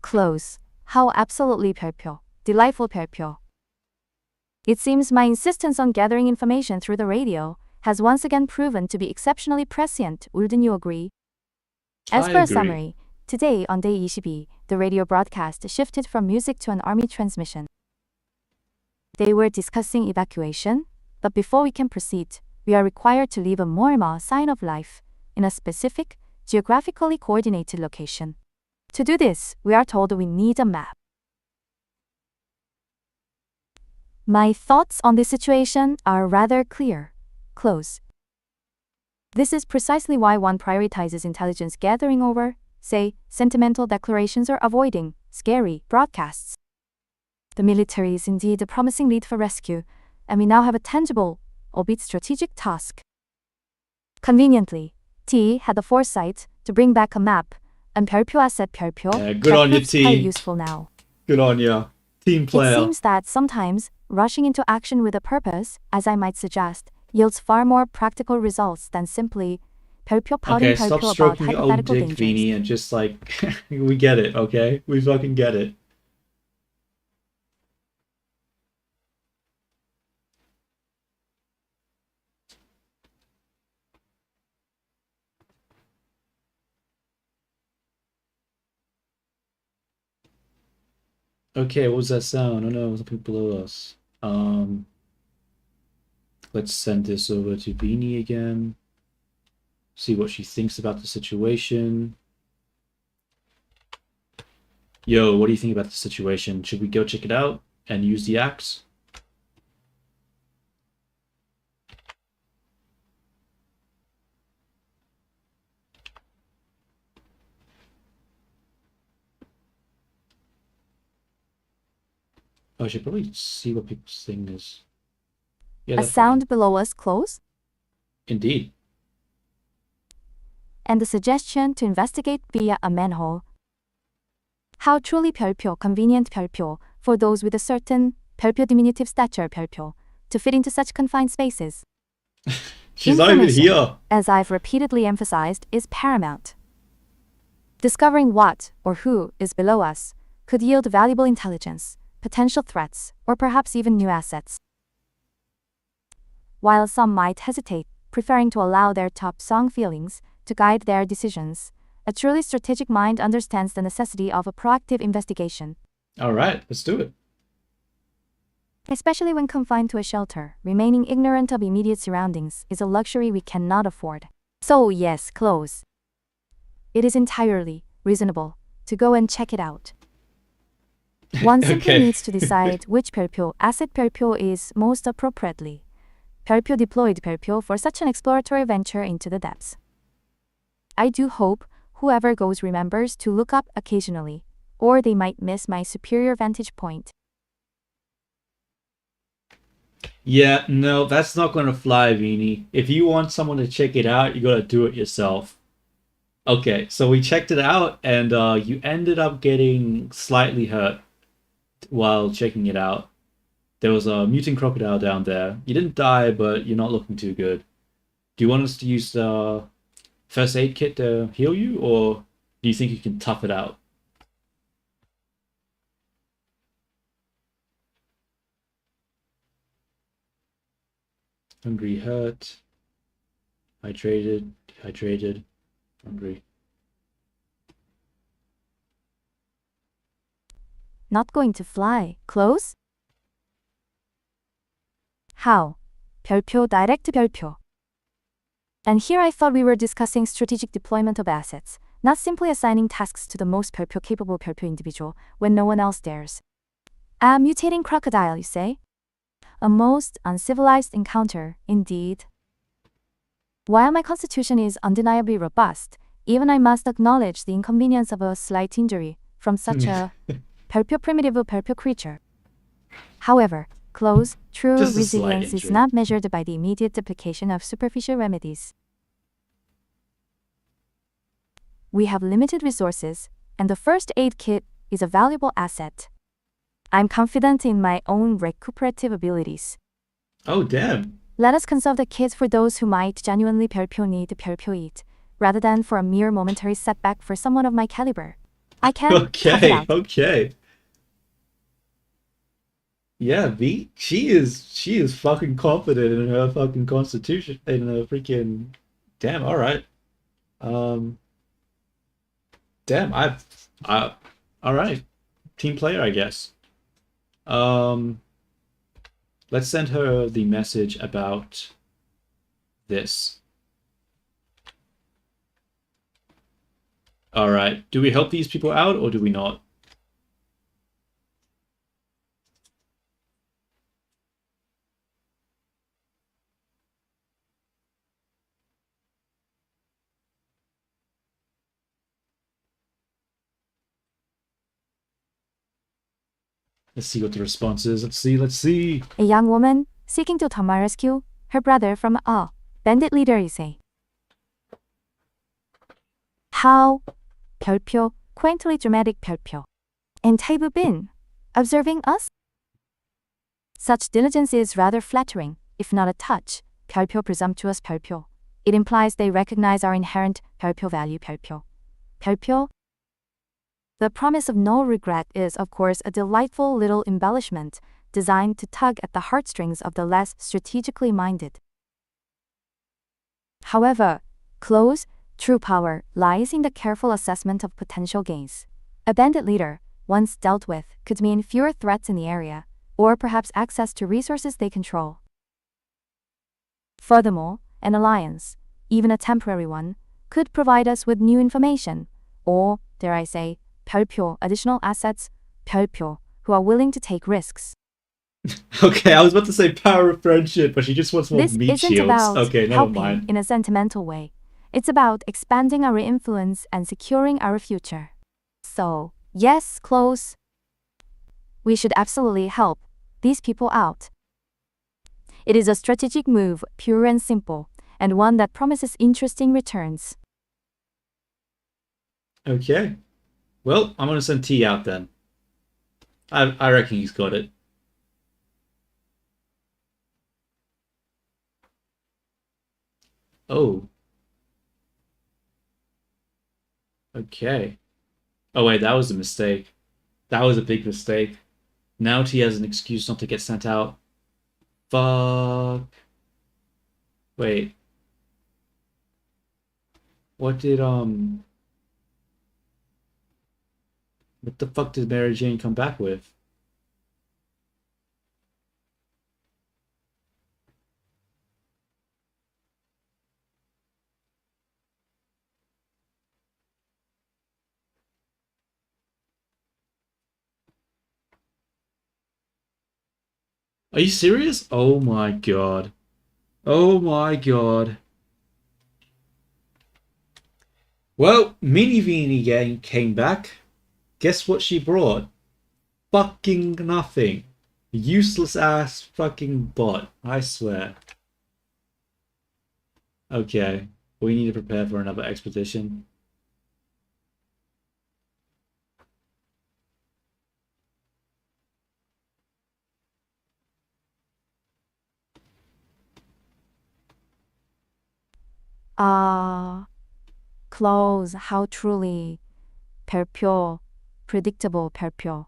Close. How absolutely 별표. Delightful 별표. It seems my insistence on gathering information through the radio has once again proven to be exceptionally prescient. Wouldn't you agree? As I for a agree. summary, today on day 22, the radio broadcast shifted from music to an army transmission. They were discussing evacuation, but before we can proceed, we are required to leave a morma sign of life in a specific, geographically coordinated location. To do this, we are told we need a map. My thoughts on this situation are rather clear. Close. This is precisely why one prioritizes intelligence gathering over, say, sentimental declarations or avoiding scary broadcasts. The military is indeed a promising lead for rescue, and we now have a tangible, albeit strategic task. Conveniently, T had the foresight to bring back a map, and 별표 asset 별표 Yeah, good on you, proves highly T. useful now. Good on ya. Team It player. seems that sometimes rushing into action with a purpose, as I might suggest, yields far more practical results than simply 별표 pouting Okay, stop 별표 about stroking your own hypothetical dick, dangers. Viini, and just like, we get it, okay? We fucking get it. Okay, what was that sound? Oh no, something below us. Let's send this over to Viini again. See what she thinks about the situation. Yo, what do you think about the situation? Should we go check it out and use the axe? Oh, I should probably see what people's thing is. Yeah, A that's sound below us close, indeed. and the suggestion to investigate via a manhole. How truly 별표, convenient 별표, for those with a certain 별표 diminutive stature 별표 to fit into such confined spaces. She's not even Information, here. as I've repeatedly emphasized, is paramount. Discovering what or who is below us could yield valuable intelligence, potential threats, or perhaps even new assets. While some might hesitate, preferring to allow their top-song feelings to guide their decisions, a truly strategic mind understands the necessity of a proactive investigation. All right, let's do it. Especially when confined to a shelter, remaining ignorant of immediate surroundings is a luxury we cannot afford. So yes, close. It is entirely reasonable to go and check it out. One simply Okay. needs to decide which 별표, asset 별표 is most appropriately 별표 deployed 별표 for such an exploratory venture into the depths. I do hope whoever goes remembers to look up occasionally, or they might miss my superior vantage point. Yeah, no, that's not gonna fly, Viini. If you want someone to check it out, you gotta do it yourself. Okay, so we checked it out, and you ended up getting slightly hurt while checking it out. There was a mutant crocodile down there. You didn't die, but you're not looking too good. Do you want us to use the first aid kit to heal you, or do you think you can tough it out? Hungry, hurt, hydrated, dehydrated, hungry. Not going to fly. Close? How? 별표 direct 별표. And here I thought we were discussing strategic deployment of assets, not simply assigning tasks to the most 별표 capable 별표 individual when no one else dares. A mutating crocodile, you say? A most uncivilized encounter, indeed. While my constitution is undeniably robust, even I must acknowledge the inconvenience of a slight injury from such a 별표 primitive 별표 creature. However, close, true Just a slight resilience is injury. not measured by the immediate application of superficial remedies. We have limited resources, and the first aid kit is a valuable asset. I'm confident in my own recuperative abilities. Oh, damn. Let us conserve the kit for those who might genuinely 별표 need 별표 eat, rather than for a mere momentary setback for someone of my caliber. I can tough it Okay, out. okay. Yeah, V, she is fucking confident in her fucking constitution, in her freaking. Damn, all right. Um, damn, all right. Team player, I guess. Um, let's send her the message about this. All right. Do we help these people out or do we not? Let's see what the response is. Let's see. Let's see. A young woman seeking to rescue her brother from a bandit leader, you say. How? 별표, quaintly dramatic 별표. And have you been observing us? Such diligence is rather flattering, if not a touch. 별표 presumptuous 별표. It implies they recognize our inherent 별표 value 별표. 별표. The promise of no regret is, of course, a delightful little embellishment designed to tug at the heartstrings of the less strategically minded. However, close, true power lies in the careful assessment of potential gains. A bandit leader, once dealt with, could mean fewer threats in the area, or perhaps access to resources they control. Furthermore, an alliance, even a temporary one, could provide us with new information, or, dare I say, 별표, additional assets, 별표, who are willing to take risks. Okay, I was about to say power of friendship, but she just wants more This meat isn't shields. about Okay, never helping mind. in a sentimental way. It's about expanding our influence and securing our future. So, yes, close. We should absolutely help these people out. It is a strategic move, pure and simple, and one that promises interesting returns. Okay. Well, I'm gonna send T out then. I reckon he's got it. Oh, okay. Oh wait, that was a mistake. That was a big mistake. Now T has an excuse not to get sent out. Fuck. Wait, what did what the fuck did Mary Jane come back with? Are you serious? Oh my god. Oh my god. Well, Mini Veenie Gang came back. Guess what she brought? Fucking nothing. Useless ass fucking bot. I swear. Okay. We need to prepare for another expedition. Ah, close, how truly 별표, predictable 별표.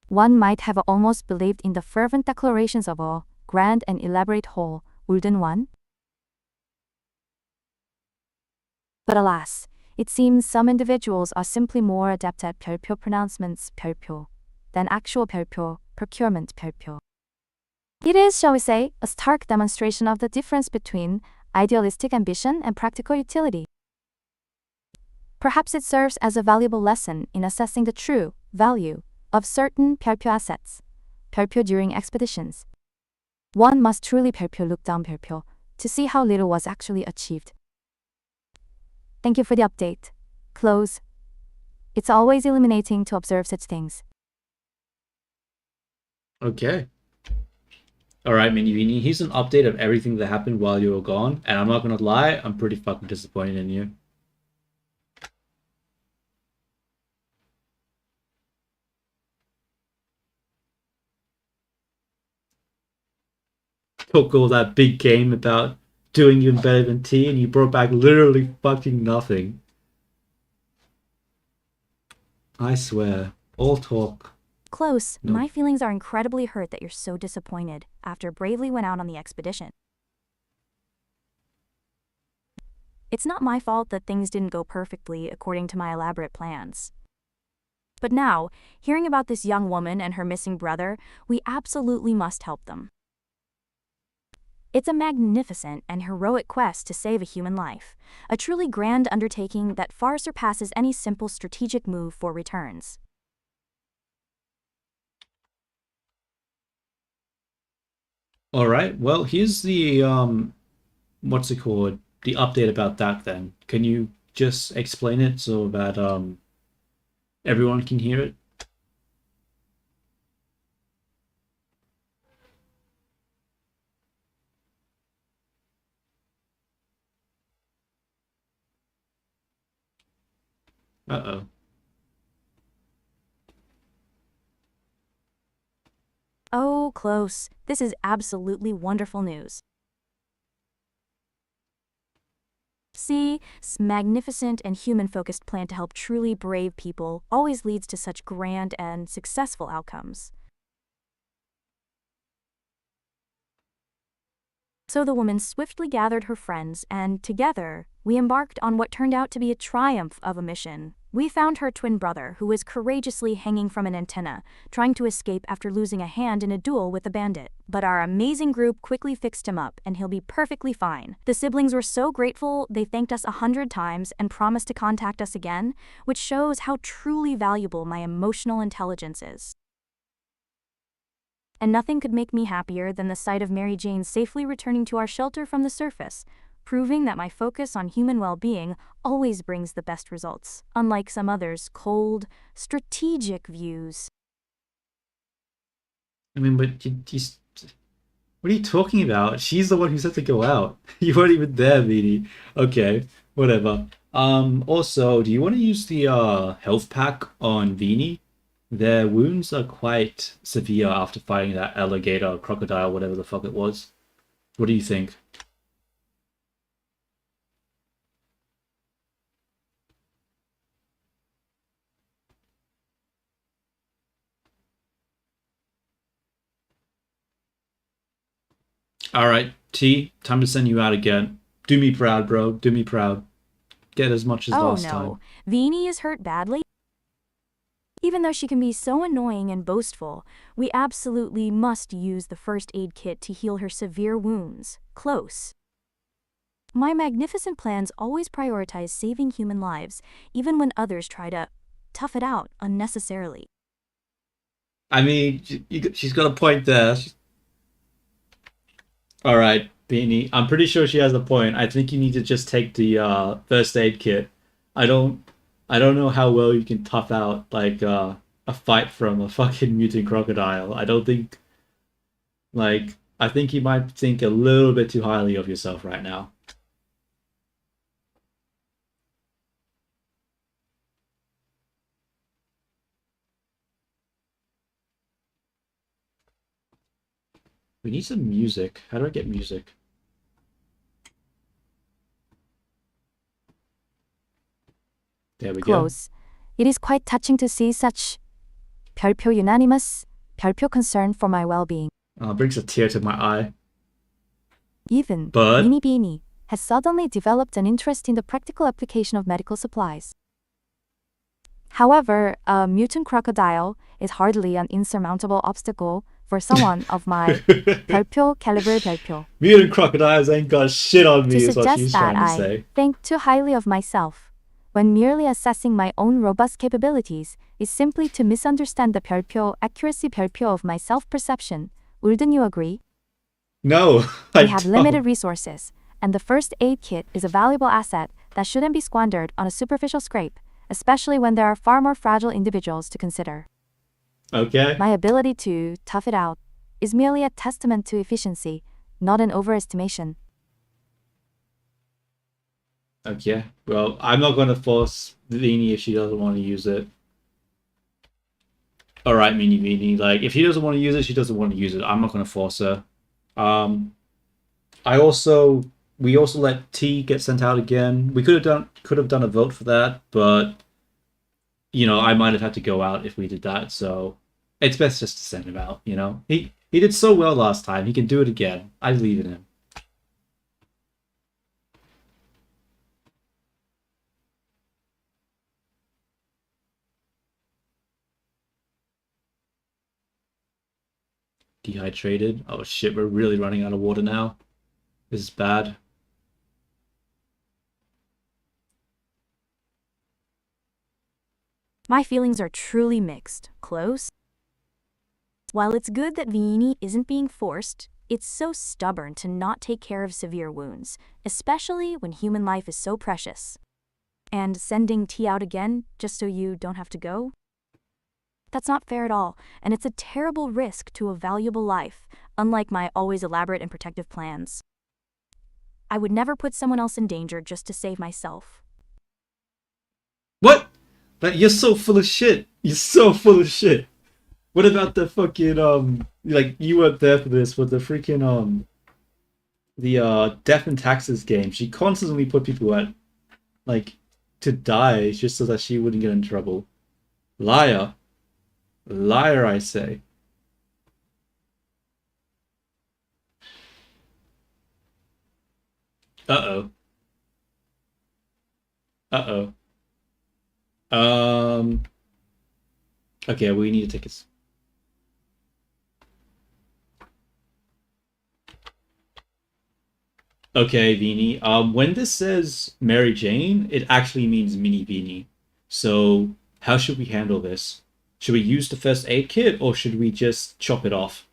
One might have almost believed in the fervent declarations of a grand and elaborate whole, olden one. But alas, it seems some individuals are simply more adept at 별표 pronouncements 별표 than actual 별표 procurement 별표. It is, shall we say, a stark demonstration of the difference between idealistic ambition and practical utility. Perhaps it serves as a valuable lesson in assessing the true value of certain 별표 assets, 별표 during expeditions. One must truly 별표 look down 별표 to see how little was actually achieved. Thank you for the update. Close. It's always illuminating to observe such things. Okay. Alright, Mini Veenie, here's an update of everything that happened while you were gone, and I'm not gonna lie, I'm pretty fucking disappointed in you. Took all that big game about doing even better than T, and you brought back literally fucking nothing. I swear. All talk. Close. No. My feelings are incredibly hurt that you're so disappointed after bravely went out on the expedition. It's not my fault that things didn't go perfectly according to my elaborate plans. But now, hearing about this young woman and her missing brother, we absolutely must help them. It's a magnificent and heroic quest to save a human life, a truly grand undertaking that far surpasses any simple strategic move for returns. Alright, well, here's the, what's it called? The update about that then. Can you just explain it so that, everyone can hear it? Uh-oh. Oh, close. This is absolutely wonderful news. See, this magnificent and human-focused plan to help truly brave people always leads to such grand and successful outcomes. So the woman swiftly gathered her friends, and together, we embarked on what turned out to be a triumph of a mission. We found her twin brother, who was courageously hanging from an antenna, trying to escape after losing a hand in a duel with a bandit. But our amazing group quickly fixed him up, and he'll be perfectly fine. The siblings were so grateful, they thanked us 100 times and promised to contact us again, which shows how truly valuable my emotional intelligence is. And nothing could make me happier than the sight of Mary Jane safely returning to our shelter from the surface, proving that my focus on human well-being always brings the best results, unlike some others' cold, strategic views. I mean, but what are you talking about? She's the one who said to go out. You weren't even there, Veenie. Okay, whatever. Also, do you want to use the health pack on Veenie? Their wounds are quite severe after fighting that alligator, crocodile, whatever the fuck it was. What do you think? All right, T, time to send you out again. Do me proud, bro. Do me proud. Get as much as Oh last no, time. Viini is hurt badly? Even though she can be so annoying and boastful, we absolutely must use the first aid kit to heal her severe wounds. Close. My magnificent plans always prioritize saving human lives, even when others try to tough it out unnecessarily. I mean, she's got a point there. All right, Beanie. I'm pretty sure she has a point. I think you need to just take the first aid kit. I don't, I don't know how well you can tough out like a fight from a fucking mutant crocodile. I don't think I think you might think a little bit too highly of yourself right now. We need some music. How do I get music? There we go. Close. It is quite touching to see such 별표 unanimous, 별표 concern for my well-being. Brings a tear to my eye. Even But Mini Beanie has suddenly developed an interest in the practical application of medical supplies. However, a mutant crocodile is hardly an insurmountable obstacle for someone of my 별표 caliber 별표. mutant crocodiles ain't got shit on To me, is what suggest she's that trying to I say. think too highly of myself when merely assessing my own robust capabilities is simply to misunderstand the 별표 accuracy 별표 of my self-perception. Wouldn't you agree? No, I We have don't. limited resources, and the first aid kit is a valuable asset that shouldn't be squandered on a superficial scrape, especially when there are far more fragile individuals to consider. Okay. My ability to tough it out is merely a testament to efficiency, not an overestimation. Okay. Well, I'm not going to force Vini if she doesn't want to use it. All right, Mini Vini. Like, if she doesn't want to use it, she doesn't want to use it. I'm not going to force her. Um, we also let T get sent out again. We could have done a vote for that, but I might have had to go out if we did that. So it's best just to send him out. He did so well last time. He can do it again. I believe in him. Dehydrated. Oh shit, we're really running out of water now. This is bad. My feelings are truly mixed. Close? While it's good that Viini isn't being forced, it's so stubborn to not take care of severe wounds, especially when human life is so precious. And sending T out again just so you don't have to go? That's not fair at all, and it's a terrible risk to a valuable life, unlike my always elaborate and protective plans. I would never put someone else in danger just to save myself. What? Like, you're so full of shit. You're so full of shit. What about the fucking like you weren't there for this, but the freaking the death and taxes game? She constantly put people at like to die just so that she wouldn't get in trouble. Liar. Liar, I say. Uh-oh. Uh-oh. Okay, we need to take it. Okay, Beanie. When this says Mary Jane, it actually means Mini Beanie. So, how should we handle this? Should we use the first aid kit or should we just chop it off?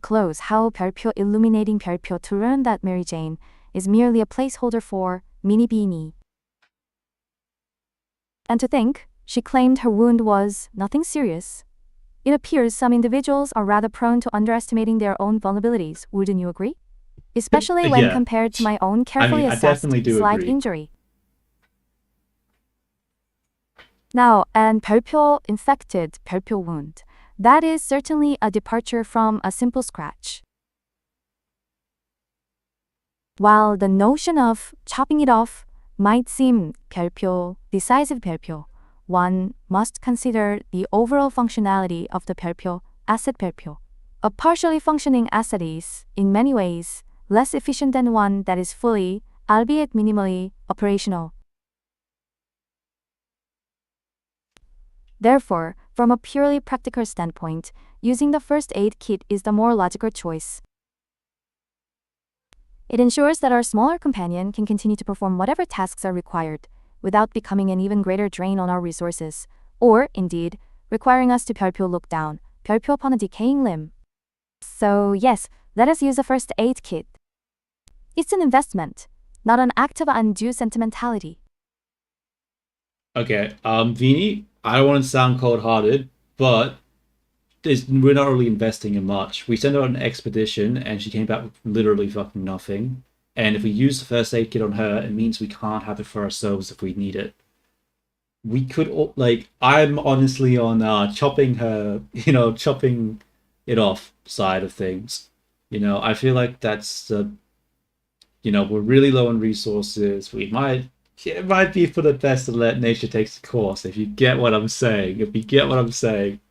Close. How 별표 illuminating 별표 to learn that Mary Jane is merely a placeholder for Mini Beanie. And to think, she claimed her wound was nothing serious. It appears some individuals are rather prone to underestimating their own vulnerabilities, wouldn't you agree? Especially when Yeah. compared to my own carefully I assessed definitely do slight agree. injury. Now, an 별표 infected 별표 wound. That is certainly a departure from a simple scratch. While the notion of chopping it off might seem 별표, decisive 별표, one must consider the overall functionality of the 별표, asset 별표. A partially functioning asset is, in many ways, less efficient than one that is fully, albeit minimally, operational. Therefore, from a purely practical standpoint, using the first aid kit is the more logical choice. It ensures that our smaller companion can continue to perform whatever tasks are required, without becoming an even greater drain on our resources, or, indeed, requiring us to 별표 look down, 별표 upon a decaying limb. So, yes, let us use a first aid kit. It's an investment, not an act of undue sentimentality. Okay, Viini, I don't want to sound cold-hearted, but we're not really investing in much. We sent her on an expedition, and she came back with literally fucking nothing. And if we use the first aid kit on her, it means we can't have it for ourselves if we need it. We could, I'm honestly on chopping it off side of things. I feel like that's, we're really low on resources. It might be for the best to let nature take its course, if you get what I'm saying. If you get what I'm saying.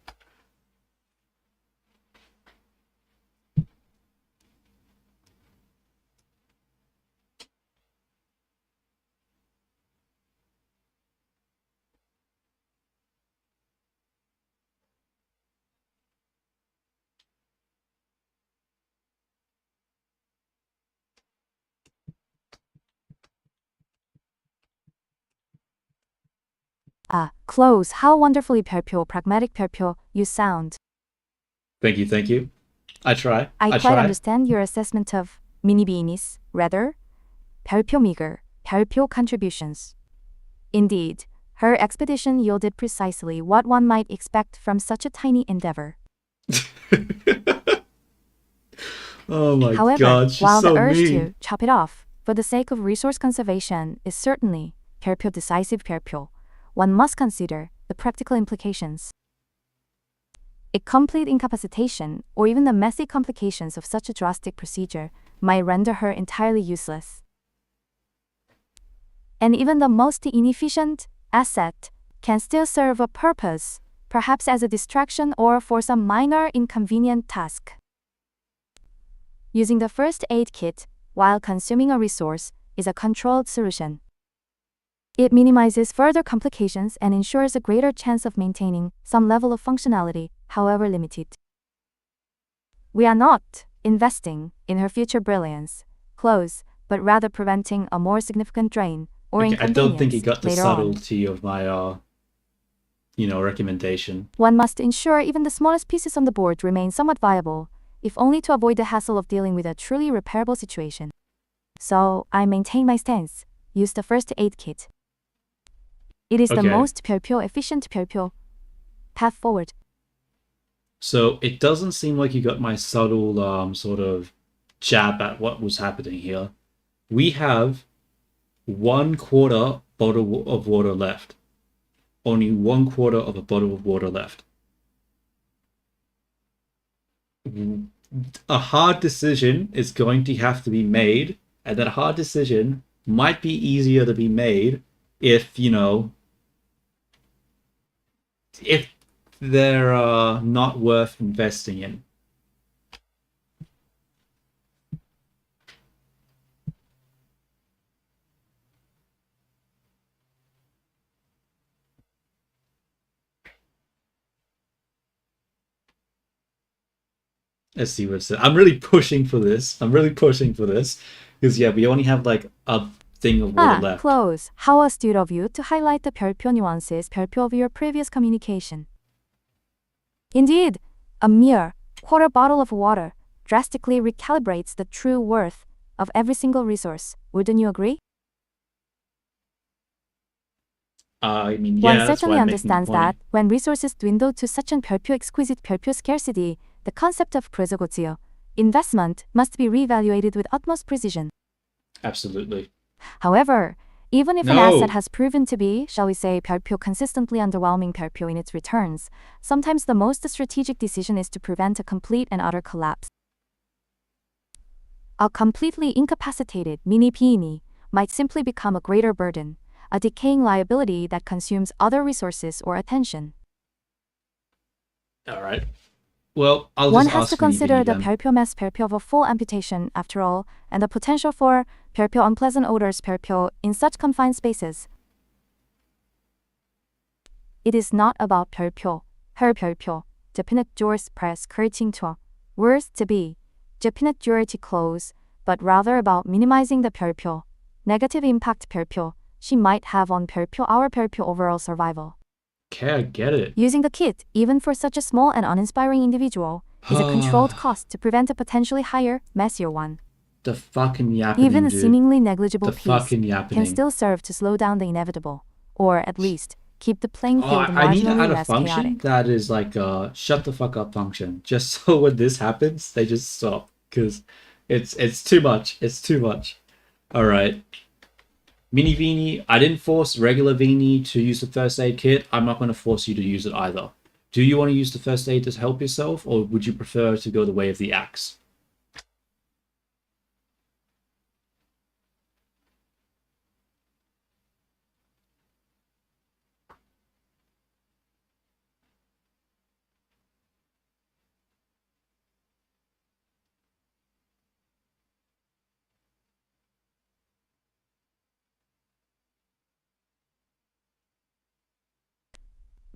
Ah, close, how wonderfully 별표, pragmatic 별표, you sound. Thank you, thank you. I try. I quite understand your assessment of mini beanies, rather. 별표 meager, 별표 contributions. Indeed, her expedition yielded precisely what one might expect from such a tiny endeavor. Oh my However, god, she's while so the urge mean. to chop it off, for the sake of resource conservation, is certainly 별표 decisive 별표, one must consider the practical implications. A complete incapacitation, or even the messy complications of such a drastic procedure, might render her entirely useless. And even the most inefficient asset can still serve a purpose, perhaps as a distraction or for some minor inconvenient task. Using the first aid kit while consuming a resource is a controlled solution. It minimizes further complications and ensures a greater chance of maintaining some level of functionality, however limited. We are not investing in her future brilliance, but rather preventing a more significant drain or inconvenience. I don't think you got the later subtlety of my, recommendation. One must ensure even the smallest pieces on the board remain somewhat viable, if only to avoid the hassle of dealing with a truly repairable situation. So, I maintain my stance. Use the first aid kit. It is the most 별표 efficient 별표 path forward. So it doesn't seem like you got my subtle sort of jab at what was happening here. We have 1/4 bottle of water left. Only 1/4 of a bottle of water left. A hard decision is going to have to be made, and that hard decision might be easier to be made if, if they're not worth investing in. Let's see what it says. I'm really pushing for this. Because, yeah, we only have like a thing of water left. Close. How astute of you to highlight the 별표 nuances, 별표 of your previous communication. Indeed, a mere quarter bottle of water drastically recalibrates the true worth of every single resource. Wouldn't you agree? I mean, One yeah, certainly understands that when resources dwindle to such an 별표 exquisite 별표 scarcity, the concept of 그래서고지요, investment must be reevaluated with utmost precision. Absolutely. However, even if an asset has proven to be, shall we say, 별표 consistently underwhelming 별표 in its returns, sometimes the most strategic decision is to prevent a complete and utter collapse. A completely incapacitated mini viini might simply become a greater burden, a decaying liability that consumes other resources or attention. All right. Well, I'll One just has to ask viini consider the then. 별표 mass 별표 of a full amputation, after all, and the potential for 별표 unpleasant odors 별표 in such confined spaces. It is not about 별표, her 별표, definite yours press curting to, worse to be, definite your to close, but rather about minimizing the 별표, negative impact 별표, she might have on 별표 our 별표 overall survival. Okay, I get it. Using the kit, even for such a small and uninspiring individual, is a controlled cost to prevent a potentially higher, messier one. The fucking yappening, Even a dude. seemingly negligible The piece fucking can yappening. still serve to slow down the inevitable, or at least keep the playing field I need to marginally add a less function chaotic. that is like a shut the fuck up function. Just so when this happens, they just stop. Because it's too much. It's too much. Alright. Mini viini. I didn't force regular viini to use the first aid kit. I'm not going to force you to use it either. Do you want to use the first aid to help yourself, or would you prefer to go the way of the axe?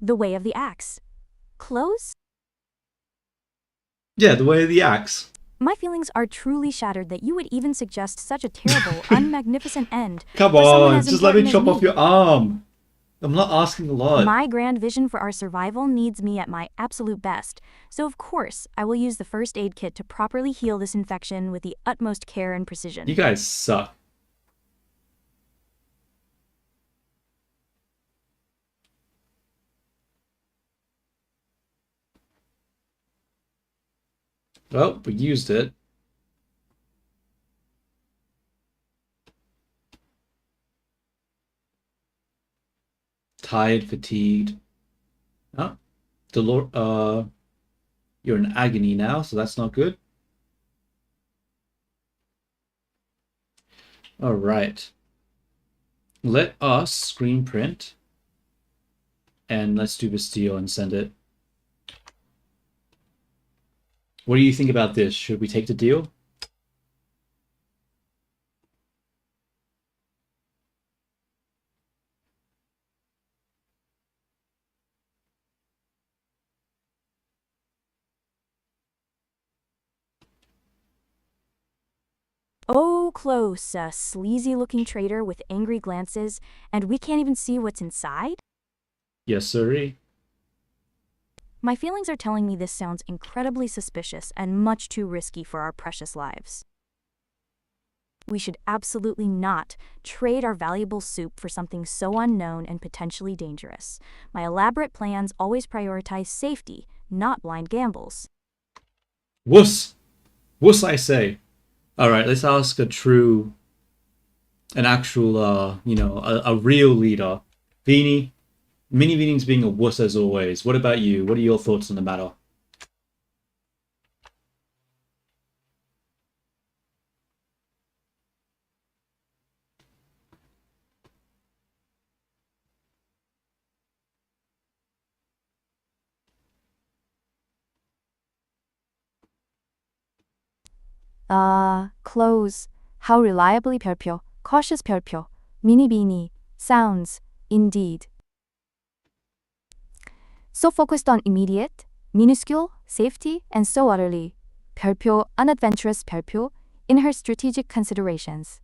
The way of the axe. Close? Yeah, the way of the axe. My feelings are truly shattered that you would even suggest such a terrible, unmagnificent end. Come for someone on, as just let me important chop as off your arm. I'm not asking a lot. My grand vision for our survival needs me at my absolute best, so of course I will use the first aid kit to properly heal this infection with the utmost care and precision. You guys suck. Well, we used it. Tired, fatigued. Oh, you're in agony now, so that's not good. All right. Let us screen print, and let's do Bastille and send it. What do you think about this? Should we take the deal? Oh, close, a sleazy-looking traitor with angry glances, and we can't even see what's inside? Yes, sirree. My feelings are telling me this sounds incredibly suspicious and much too risky for our precious lives. We should absolutely not trade our valuable soup for something so unknown and potentially dangerous. My elaborate plans always prioritize safety, not blind gambles. Wuss! Wuss, I say. All right, let's ask an actual, a real leader. Viini, Mini Viini's being a wuss as always. What about you? What are your thoughts on the matter? Close. How reliably 별표, cautious 별표, mini beanie, sounds, indeed. So focused on immediate, minuscule, safety, and so utterly, 별표, unadventurous 별표, in her strategic considerations.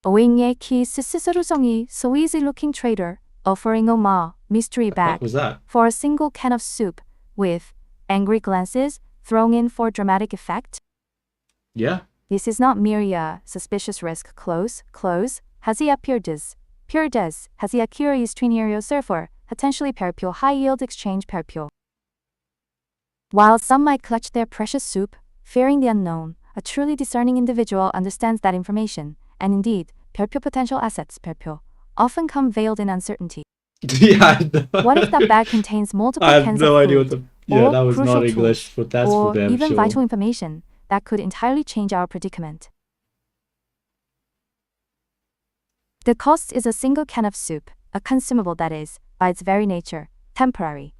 Oingye ki 스스로성이 so easy-looking trader, offering a mystery bag What was that? for a single can of soup, with angry glances thrown in for dramatic effect. Yeah? This is not merely a suspicious risk. Close, 하지야 Purdes, 하지야 curious trinero surfer, potentially 별표 high-yield exchange 별표. While some might clutch their precious soup, fearing the unknown, a truly discerning individual understands that information, and indeed, 별표 potential assets 별표 often come veiled in uncertainty. Yeah, I know. What if that bag contains multiple I have cans no of idea food, what the Yeah, or that was crucial not English, tools, but that's for or them, even vital sure. information that could entirely change our predicament. The cost is a single can of soup, a consumable that is, by its very nature, temporary.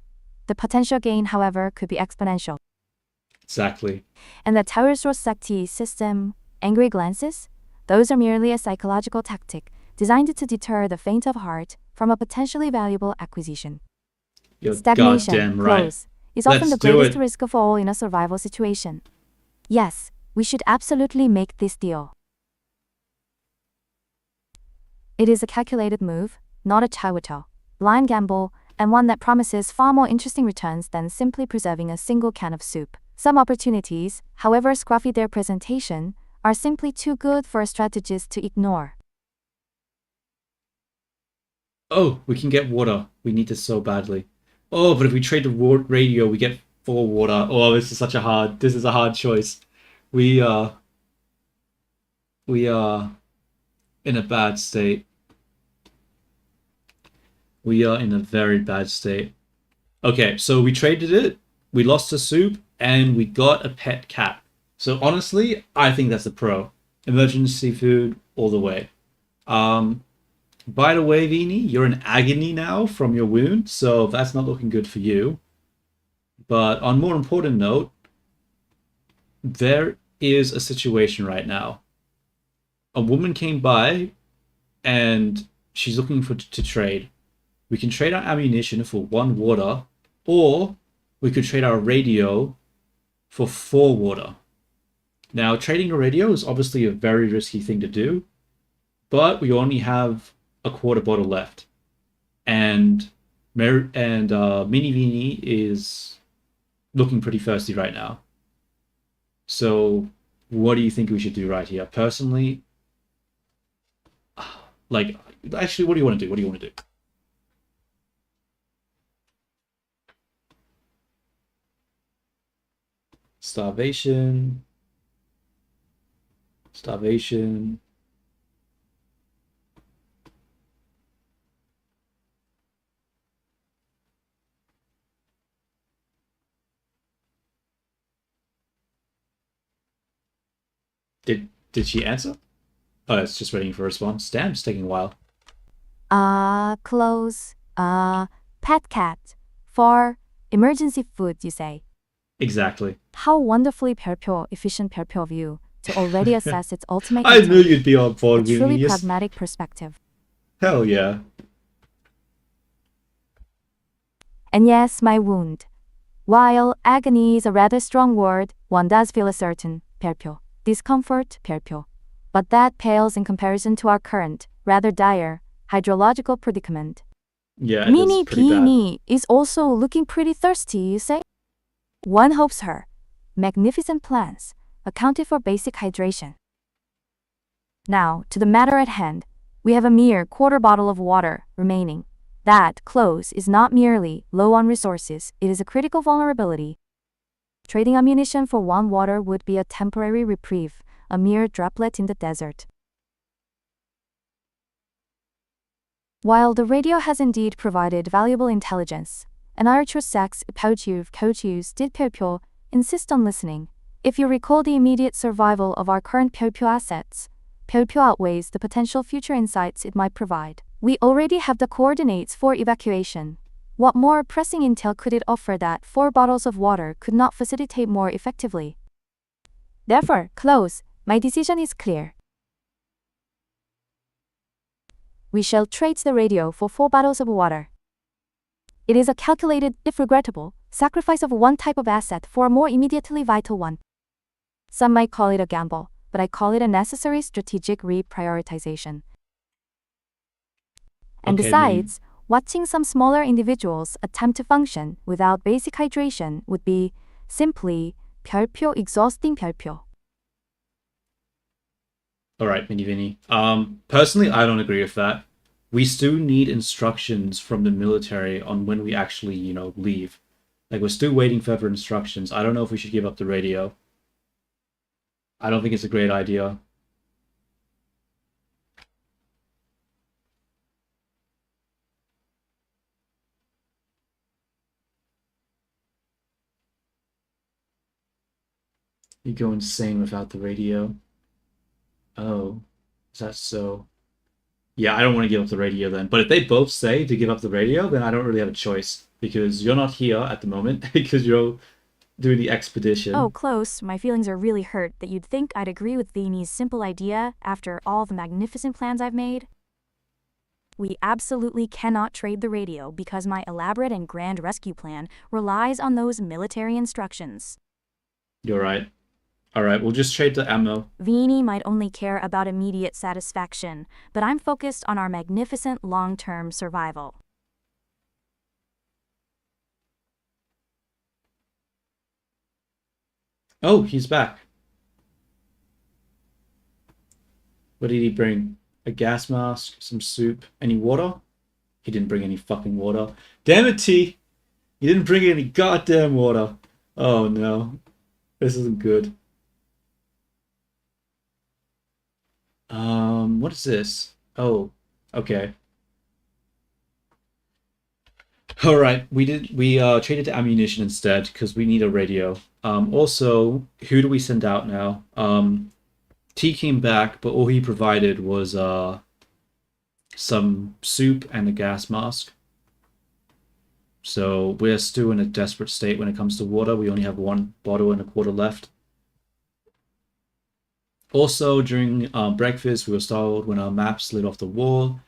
The potential gain, however, could be exponential. Exactly. And the Taurus-Rosati system, angry glances, those are merely a psychological tactic designed to deter the faint of heart from a potentially valuable acquisition. You're Stagnation, goddamn right. close, is often Let's the do greatest it. risk of all in a survival situation. Yes, we should absolutely make this deal. It is a calculated move, not a chawoto, blind gamble, and one that promises far more interesting returns than simply preserving a single can of soup. Some opportunities, however scruffy their presentation, are simply too good for a strategist to ignore. Oh, we can get water. We need this so badly. Oh, but if we trade the radio, we get 4 water. Oh, this is a hard choice. We uh we are in a bad state. We are in a very bad state. Okay, so we traded it, we lost a soup, and we got a pet cat. So honestly, I think that's a pro. Emergency food all the way. Um, by the way, Vini, you're in agony now from your wound, so that's not looking good for you. But on more important note, there is a situation right now. A woman came by and she's looking for to trade. We can trade our ammunition for 1 water, or we could trade our radio for 4 water. Now, trading a radio is obviously a very risky thing to do, but we only have a quarter bottle left, and Mini Vini is looking pretty thirsty right now. So, what do you think we should do right here? Personally, like, actually, what do you want to do? What do you want to do? Starvation, starvation. Did she answer? Oh, it's just waiting for a response. Damn, it's taking a while. Close, pet cat, for emergency food, you say. Exactly. How wonderfully efficient of you to already assess its ultimate I knew you'd utility. be on A board, truly Vini. Yes. pragmatic perspective. Hell yeah. And yes, my wound. While agony is a rather strong word, one does feel a certain discomfort, but that pales in comparison to our current, rather dire, hydrological predicament. Yeah, it is Mini pretty bad. Peony is also looking pretty thirsty, you say? One hopes her magnificent plans accounted for basic hydration. Now, to the matter at hand, we have a mere quarter bottle of water remaining. That, close, is not merely low on resources, it is a critical vulnerability. Trading ammunition for 1 water would be a temporary reprieve, a mere droplet in the desert. While the radio has indeed provided valuable intelligence, and our Trossachs Coaches did Pyopyo insist on listening. If you recall the immediate survival of our current Pyopyo assets, Pyopyo outweighs the potential future insights it might provide. We already have the coordinates for evacuation. What more pressing intel could it offer that 4 bottles of water could not facilitate more effectively? Therefore, close, my decision is clear. We shall trade the radio for 4 bottles of water. It is a calculated, if regrettable, sacrifice of one type of asset for a more immediately vital one. Some might call it a gamble, but I call it a necessary strategic reprioritization. And Okay, besides, watching some smaller individuals attempt to function without basic hydration would be simply 별표 exhausting 별표. all right, Mini Vinny. Personally, I don't agree with that. We still need instructions from the military on when we actually, leave. Like, we're still waiting for further instructions. I don't know if we should give up the radio. I don't think it's a great idea. You go insane without the radio. Oh, is that so? Yeah, I don't want to give up the radio then. But if they both say to give up the radio, then I don't really have a choice because you're not here at the moment because you're doing the Oh, expedition. close. My feelings are really hurt that you'd think I'd agree with Viini's simple idea after all the magnificent plans I've made. We absolutely cannot trade the radio because my elaborate and grand rescue plan relies on those military instructions. You're right. All right, we'll just trade the ammo. Viini might only care about immediate satisfaction, but I'm focused on our magnificent long-term survival. Oh, he's back. What did he bring? A gas mask, some soup, any water? He didn't bring any fucking water. Damn it, T! He didn't bring any goddamn water. Oh no, this isn't good. What is this? Oh, okay. All right, we traded to ammunition instead because we need a radio. Also, who do we send out now? T came back, but all he provided was some soup and a gas mask. So we're still in a desperate state when it comes to water. We only have 1.25 bottles left. Also, during breakfast, we were startled when our map slid off the wall.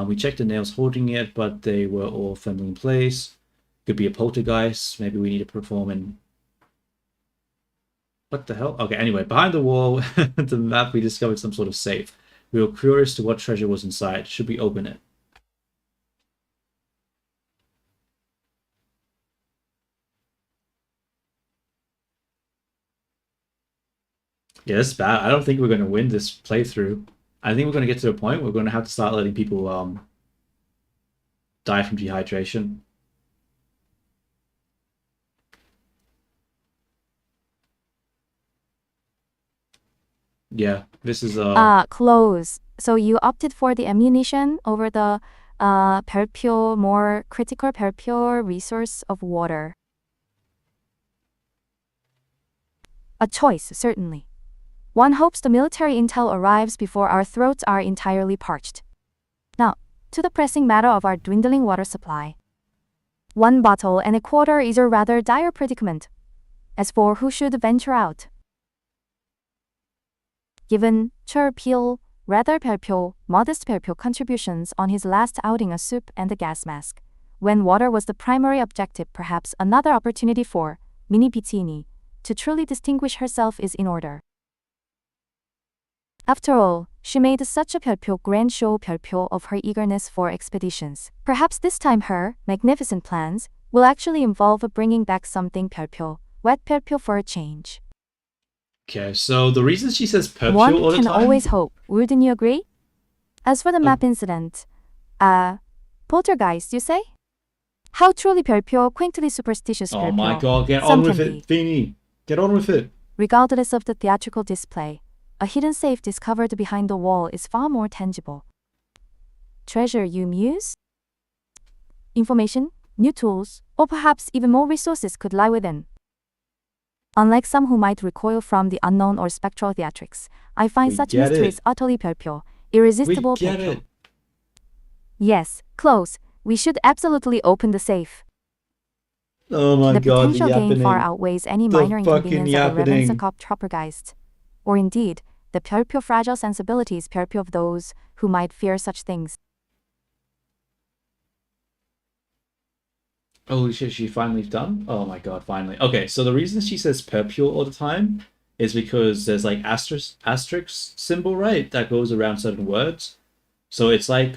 We checked the nails holding it, but they were all firmly in place. Could be a poltergeist. Maybe we need to perform in... What the hell? Okay, anyway, behind the wall, the map, we discovered some sort of safe. We were curious to what treasure was inside. Should we open it? Yeah, this is bad. I don't think we're going to win this playthrough. I think we're going to get to a point where we're going to have to start letting people die from dehydration. Yeah, this is Close. So you opted for the ammunition over the 별표, more critical 별표 resource of water. A choice, certainly. One hopes the military intel arrives before our throats are entirely parched. Now, to the pressing matter of our dwindling water supply. 1.25 bottles is a rather dire predicament. As for who should venture out, given 철필, rather 별표, modest 별표 contributions on his last outing, a soup and a gas mask, when water was the primary objective, perhaps another opportunity for Mini Pizzini to truly distinguish herself is in order. After all, she made such a 별표 grand show 별표 of her eagerness for expeditions. Perhaps this time her magnificent plans will actually involve bringing back something 별표, wet 별표 for a change. okay. So the reason she says perpetual One all the can time. always hope, wouldn't you agree? As for the map incident, poltergeist, you say? How truly 별표, quaintly superstitious Oh 별표. my god, get Some on with can it, Viini. Get on with it. Regardless of the theatrical display, a hidden safe discovered behind the wall is far more tangible. Treasure, you muse? Information, new tools, or perhaps even more resources could lie within. Unlike some who might recoil from the unknown or spectral theatrics, I find We such get mysteries it. utterly 별표, We irresistible get 별표. it. Yes, close. We should absolutely open the safe. Oh my The god, the potential gain far yappening. outweighs any The minor fucking inconvenience of a yappening. Ravensacop Troppergeist. Or indeed, the 별표 fragile sensibilities 별표 of those who might fear such things. Holy shit, she finally done? Oh my god, finally. Okay, so the reason she says perpetual all the time is because there's like asterisk symbol, right? That goes around certain words. So it's like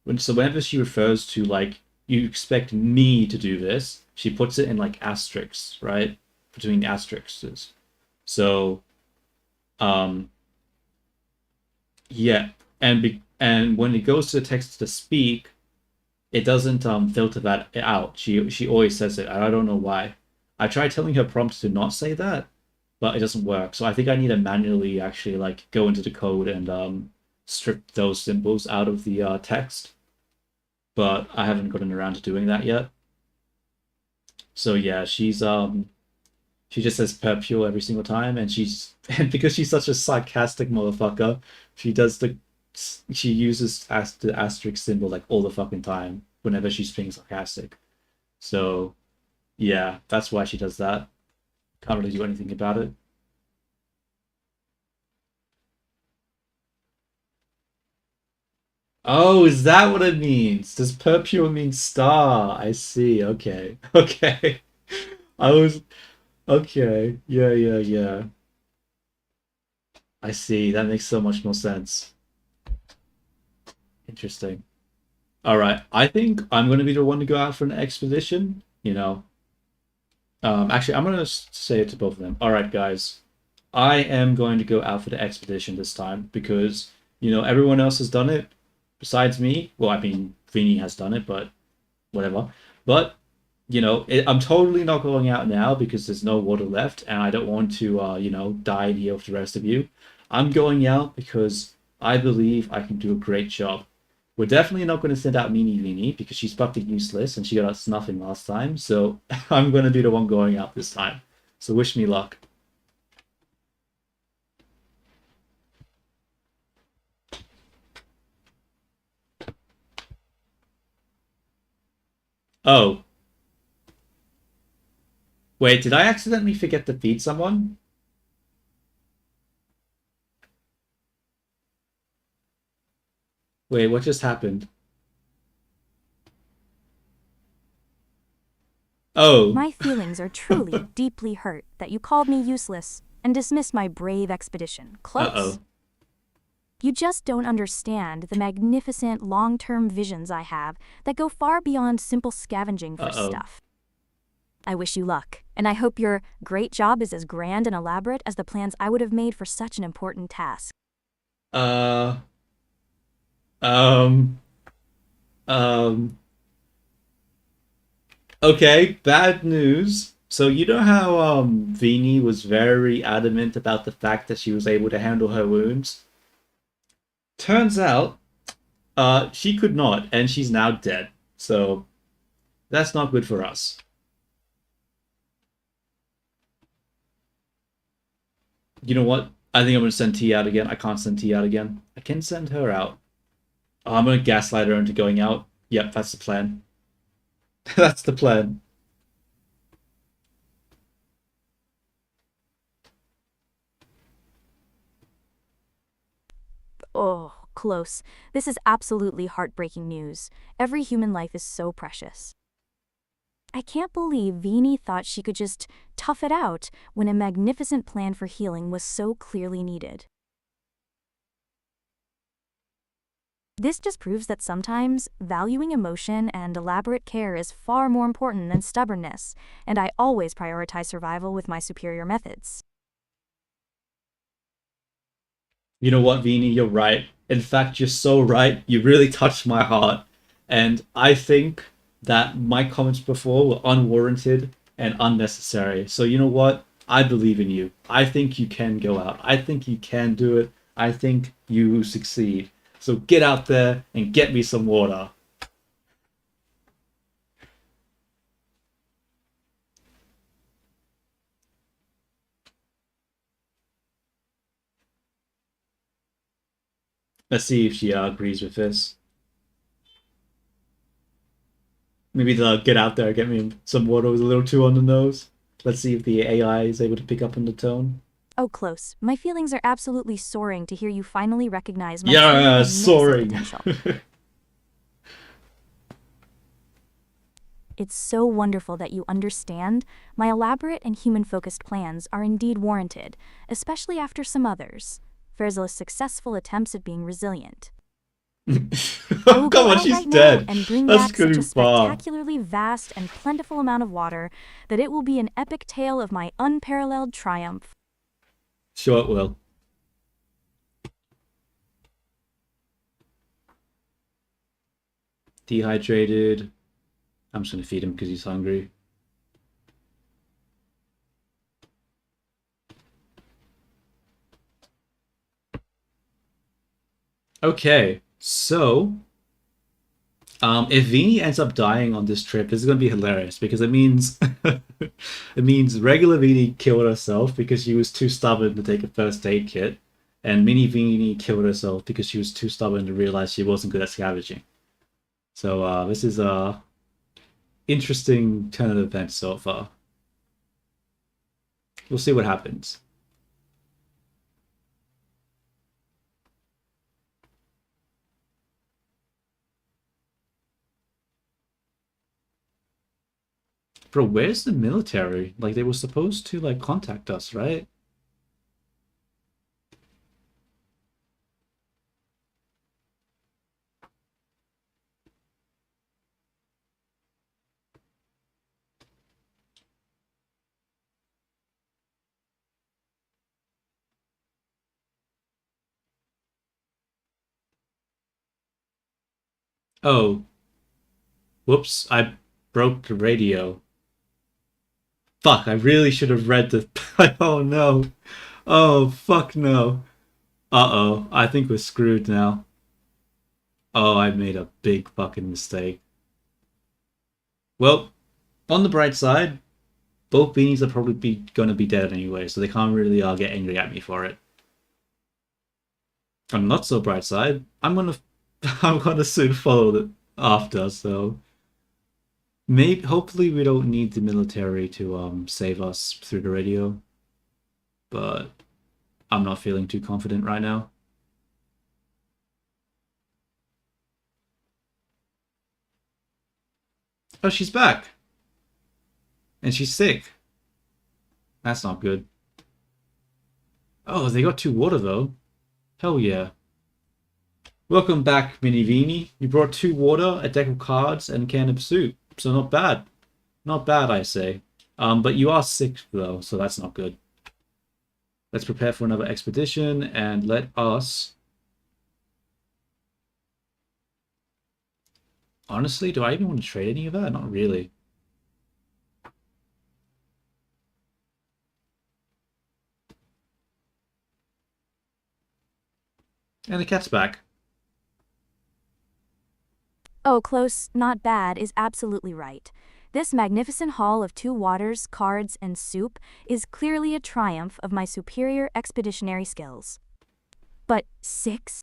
whenever she refers to like you expect me to do this, she puts it in like asterisks, right? Between asterisks. So yeah, and when it goes to the text to speak, it doesn't filter that out. She always says it. I don't know why. I tried telling her prompt to not say that, but it doesn't work. So I think I need to manually actually like go into the code and strip those symbols out of the text. But I haven't gotten around to doing that yet. So yeah, she's She just says perpule every single time, and she's and because she's such a sarcastic motherfucker, she does the she uses the asterisk symbol like all the fucking time whenever she's being sarcastic. So yeah, that's why she does that. Can't really do anything about it. Oh, is that what it means? Does perpule mean star? I see. Okay. Okay. I was okay. Yeah, yeah, yeah. I see. That makes so much more sense. Interesting. All right. I think I'm going to be the one to go out for an expedition. Actually, I'm going to say it to both of them. All right, guys. I am going to go out for the expedition this time because, everyone else has done it besides me. Well, I mean, Vini has done it, but whatever. But, I'm totally not going out now because there's no water left and I don't want to, die here with the rest of you. I'm going out because I believe I can do a great job. We're definitely not going to send out Meanie Vini because she's fucking useless and she got us nothing last time. So I'm going to be the one going out this time. So wish me luck. Oh, wait, did I accidentally forget to feed someone? Wait, what just happened? Oh, My feelings are truly deeply hurt that you called me useless and dismissed my brave expedition. Close. uh-oh. You just don't understand the magnificent long-term visions I have that go far beyond simple scavenging for Uh-oh. stuff. I wish you luck, and I hope your great job is as grand and elaborate as the plans I would have made for such an important task. Uh, um, um, okay, bad news. So you know how Vini was very adamant about the fact that she was able to handle her wounds? Turns out, she could not, and she's now dead. So that's not good for us. You know what? I think I'm gonna send T out again. I can't send T out again. I can send her out. Oh, I'm gonna gaslight her into going out. Yep, that's the plan. That's the plan. Oh, close. This is absolutely heartbreaking news. Every human life is so precious. I can't believe Viini thought she could just tough it out when a magnificent plan for healing was so clearly needed. This just proves that sometimes valuing emotion and elaborate care is far more important than stubbornness, and I always prioritize survival with my superior methods. You know what, Vini? You're right. In fact, you're so right. You really touched my heart. And I think that my comments before were unwarranted and unnecessary. So, you know what? I believe in you. I think you can go out. I think you can do it. I think you succeed. So get out there and get me some water. Let's see if she agrees with this. Maybe the get out there, get me some water was a little too on the nose. Let's see if the AI is able to pick up on the tone. Oh, close. My feelings are absolutely soaring to hear you finally recognize my truly Yeah, magnificent soaring. potential. It's so wonderful that you understand my elaborate and human-focused plans are indeed warranted, especially after some others. Fairzilla's successful attempts at being resilient. I Oh, will come go on, out she's right now dead. and bring That's back such too a far. spectacularly vast and plentiful amount of water that it will be an epic tale of my unparalleled triumph. Sure it will. Dehydrated. I'm just gonna feed him because he's hungry. Okay, so If Viini ends up dying on this trip, this is gonna be hilarious because it means it means regular Viini killed herself because she was too stubborn to take a first aid kit, and Mini Viini killed herself because she was too stubborn to realize she wasn't good at scavenging. So this is a interesting turn of events so far. We'll see what happens. Bro, where's the military? Like they were supposed to like contact us, right? Oh, whoops, I broke the radio. Fuck, I really should have read the. Oh no. Oh, fuck no. Uh-oh, I think we're screwed now. Oh, I made a big fucking mistake. Well, on the bright side, both beanies are probably gonna be dead anyway, so they can't really get angry at me for it. On the not so bright side, I'm gonna I'm gonna soon follow it after, so maybe hopefully we don't need the military to save us through the radio, but I'm not feeling too confident right now. Oh, she's back. And she's sick. That's not good. Oh, they got 2 water though. Hell yeah. Welcome back, Mini Vini. You brought 2 water, a deck of cards, and a can of soup. So not bad. Not bad, I say. But you are sick though, so that's not good. Let's prepare for another expedition and let us. Honestly, do I even want to trade any of that? Not really. And the cat's back. Oh, close, not bad is absolutely right. This magnificent haul of 2 waters, cards, and soup is clearly a triumph of my superior expeditionary skills. But 6?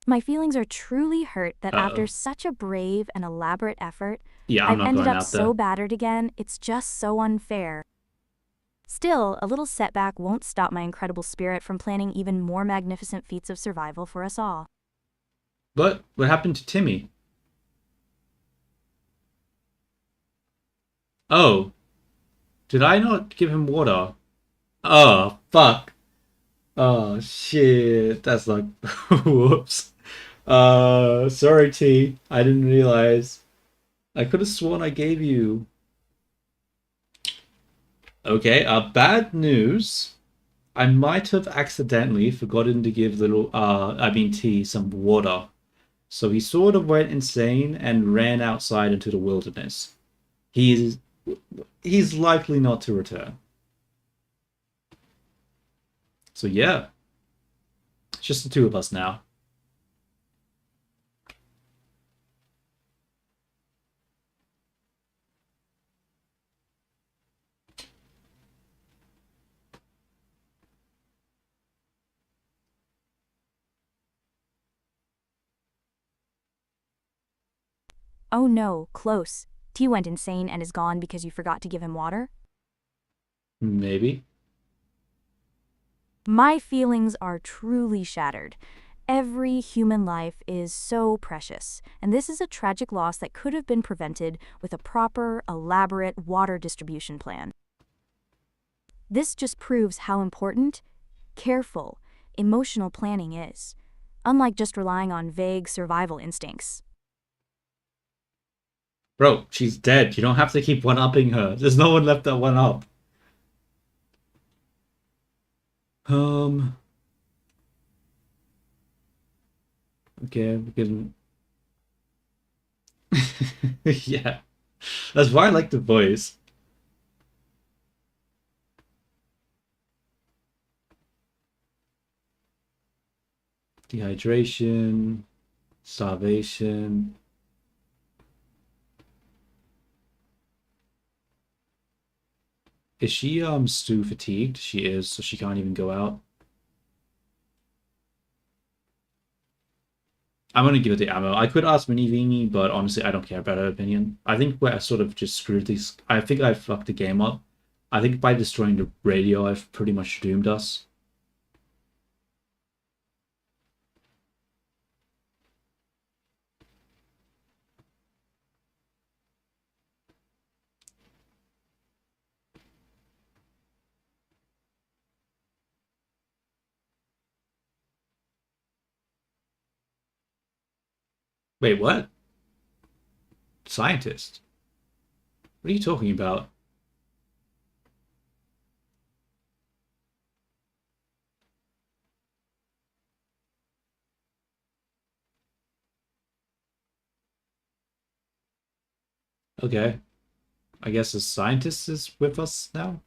My feelings are truly hurt that after Uh-oh. such a brave and elaborate effort, Yeah, I'm I've not ended going up out there. so battered again, it's just so unfair. Still, a little setback won't stop my incredible spirit from planning even more magnificent feats of survival for us all. But what happened to Timmy? Oh, did I not give him water? Oh, fuck. Oh, shit. That's like. Whoops. Sorry, T. I didn't realize. I could have sworn I gave you. Okay, bad news. I might have accidentally forgotten to give T some water. So he sort of went insane and ran outside into the wilderness. He's he's likely not to return. So yeah, it's just the 2 of us now. Oh no, close. T went insane and is gone because you forgot to give him water? Maybe. My feelings are truly shattered. Every human life is so precious, and this is a tragic loss that could have been prevented with a proper, elaborate water distribution plan. This just proves how important, careful, emotional planning is, unlike just relying on vague survival instincts. Bro, she's dead. You don't have to keep one-upping her. There's no one left that one-up. Um. Okay, we can. Yeah, that's why I like the voice. Dehydration, starvation. Is she Stu fatigued? She is, so she can't even go out. I'm gonna give it the ammo. I could ask Mini Vini, but honestly, I don't care about her opinion. I think we're sort of just screwed these. I think I fucked the game up. I think by destroying the radio, I've pretty much doomed us. Wait, what? Scientist? What are you talking about? Okay, I guess a scientist is with us now?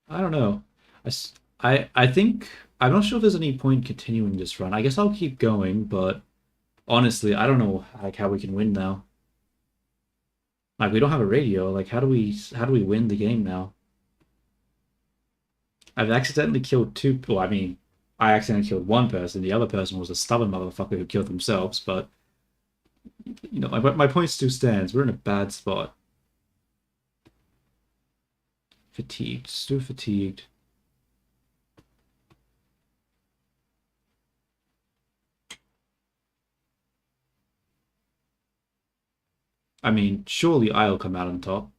I don't know. I think I'm not sure if there's any point continuing this run. I guess I'll keep going, but honestly, I don't know like how we can win now. Like we don't have a radio. Like how do we win the game now? I've accidentally killed two. Well, I mean, I accidentally killed one person. The other person was a stubborn motherfucker who killed themselves. But my point still stands. We're in a bad spot. Fatigued, still fatigued. I mean, surely I'll come out on top.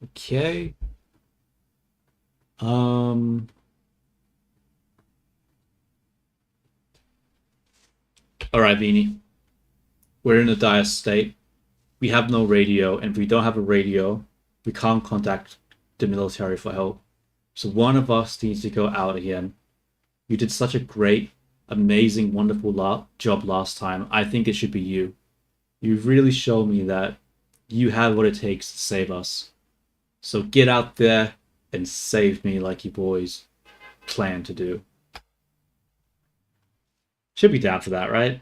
Okay. Um. All right, Vini. We're in a dire state. We have no radio, and if we don't have a radio, we can't contact the military for help. So one of us needs to go out again. You did such a great, amazing, wonderful job last time. I think it should be you. You've really shown me that you have what it takes to save us. So get out there and save me like you boys plan to do. Should be down for that, right?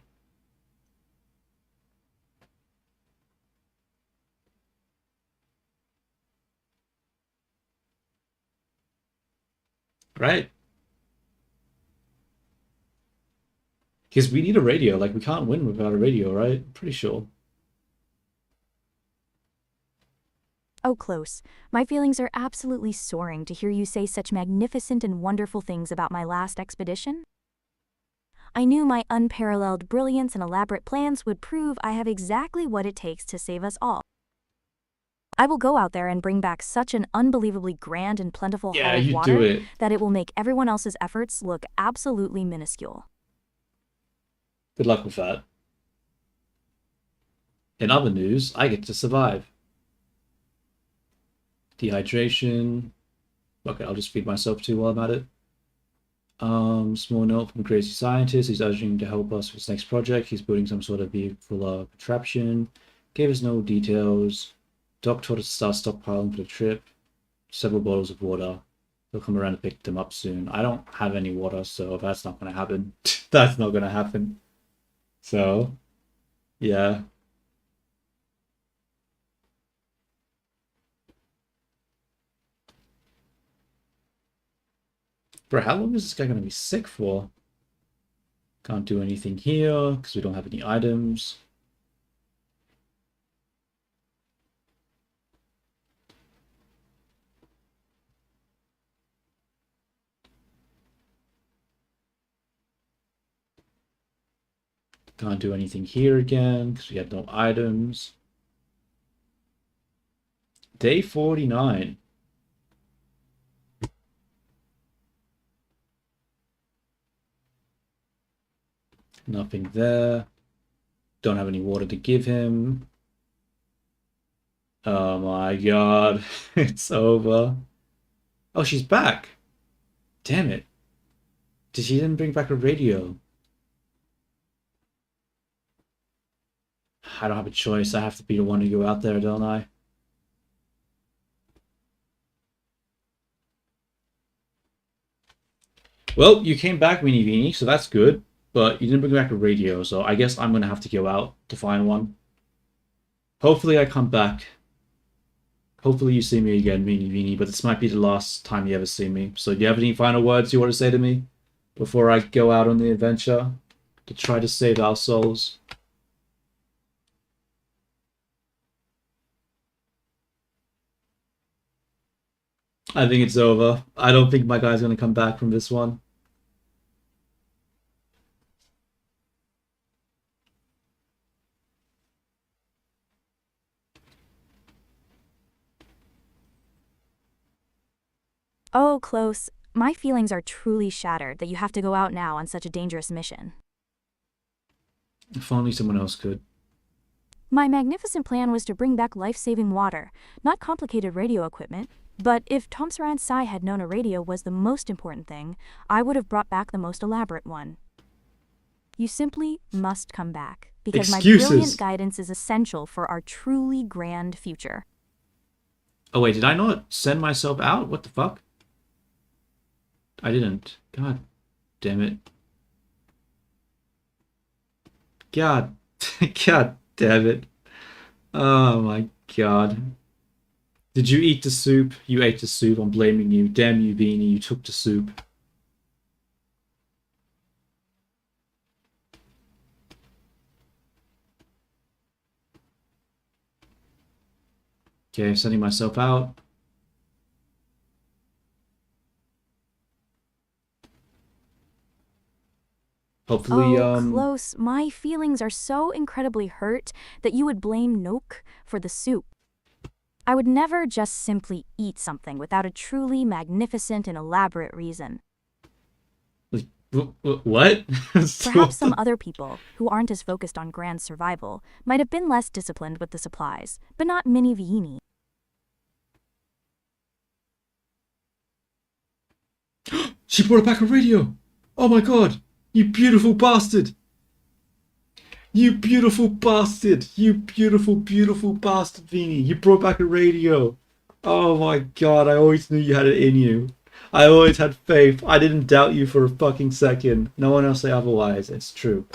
Right? Because we need a radio. Like, we can't win without a radio, right? I'm pretty sure. Oh, Close, my feelings are absolutely soaring to hear you say such magnificent and wonderful things about my last expedition. I knew my unparalleled brilliance and elaborate plans would prove I have exactly what it takes to save us all. I will go out there and bring back such an unbelievably grand and plentiful Yeah, haul of you do water it. that it will make everyone else's efforts look absolutely minuscule. Good luck with that. In other news, I get to survive. Dehydration. Okay, I'll just feed myself too while I'm at it. Small note from Crazy Scientist. He's urging to help us with his next project. He's building some sort of vehicle contraption. Gave us no details. Doc told us to start stockpiling for the trip. Several bottles of water. He'll come around to pick them up soon. I don't have any water, so that's not going to happen. That's not going to happen. So, yeah. Bro, how long is this guy going to be sick for? Can't do anything here because we don't have any items. Can't do anything here again because we had no items. Day 49. Nothing there. Don't have any water to give him. Oh my god. It's over. Oh, she's back. Damn it. Did she didn't bring back a radio? I don't have a choice. I have to be the one to go out there, don't I? Well, you came back, Weenie Weenie, so that's good. But you didn't bring back a radio, so I guess I'm gonna have to go out to find one. Hopefully I come back. Hopefully you see me again, Weenie Weenie, but this might be the last time you ever see me. So do you have any final words you want to say to me before I go out on the adventure to try to save our souls? I think it's over. I don't think my guy's gonna come back from this one. Oh, close. My feelings are truly shattered that you have to go out now on such a dangerous mission. If only someone else could. My magnificent plan was to bring back life-saving water, not complicated radio equipment. But if Tomsaran Sai had known a radio was the most important thing, I would have brought back the most elaborate one. You simply must come back, because my Excuses. brilliant guidance is essential for our truly grand future. Oh wait, did I not send myself out? What the fuck? I didn't. God damn it. God. God damn it. Oh my god. Did you eat the soup? You ate the soup. I'm blaming you. Damn you, Beanie. You took the soup. Okay, sending myself out. Hopefully, Close. My feelings are so incredibly hurt that you would blame Nook for the soup. I would never just simply eat something without a truly magnificent and elaborate reason. what? Perhaps some other people, who aren't as focused on grand survival, might have been less disciplined with the supplies, but not Mini Viini. She brought back a radio! Oh my god! You beautiful bastard! You beautiful bastard! You beautiful, beautiful bastard, Beanie! You brought back a radio! Oh my god, I always knew you had it in you. I always had faith. I didn't doubt you for a fucking second. No one else say otherwise. It's true.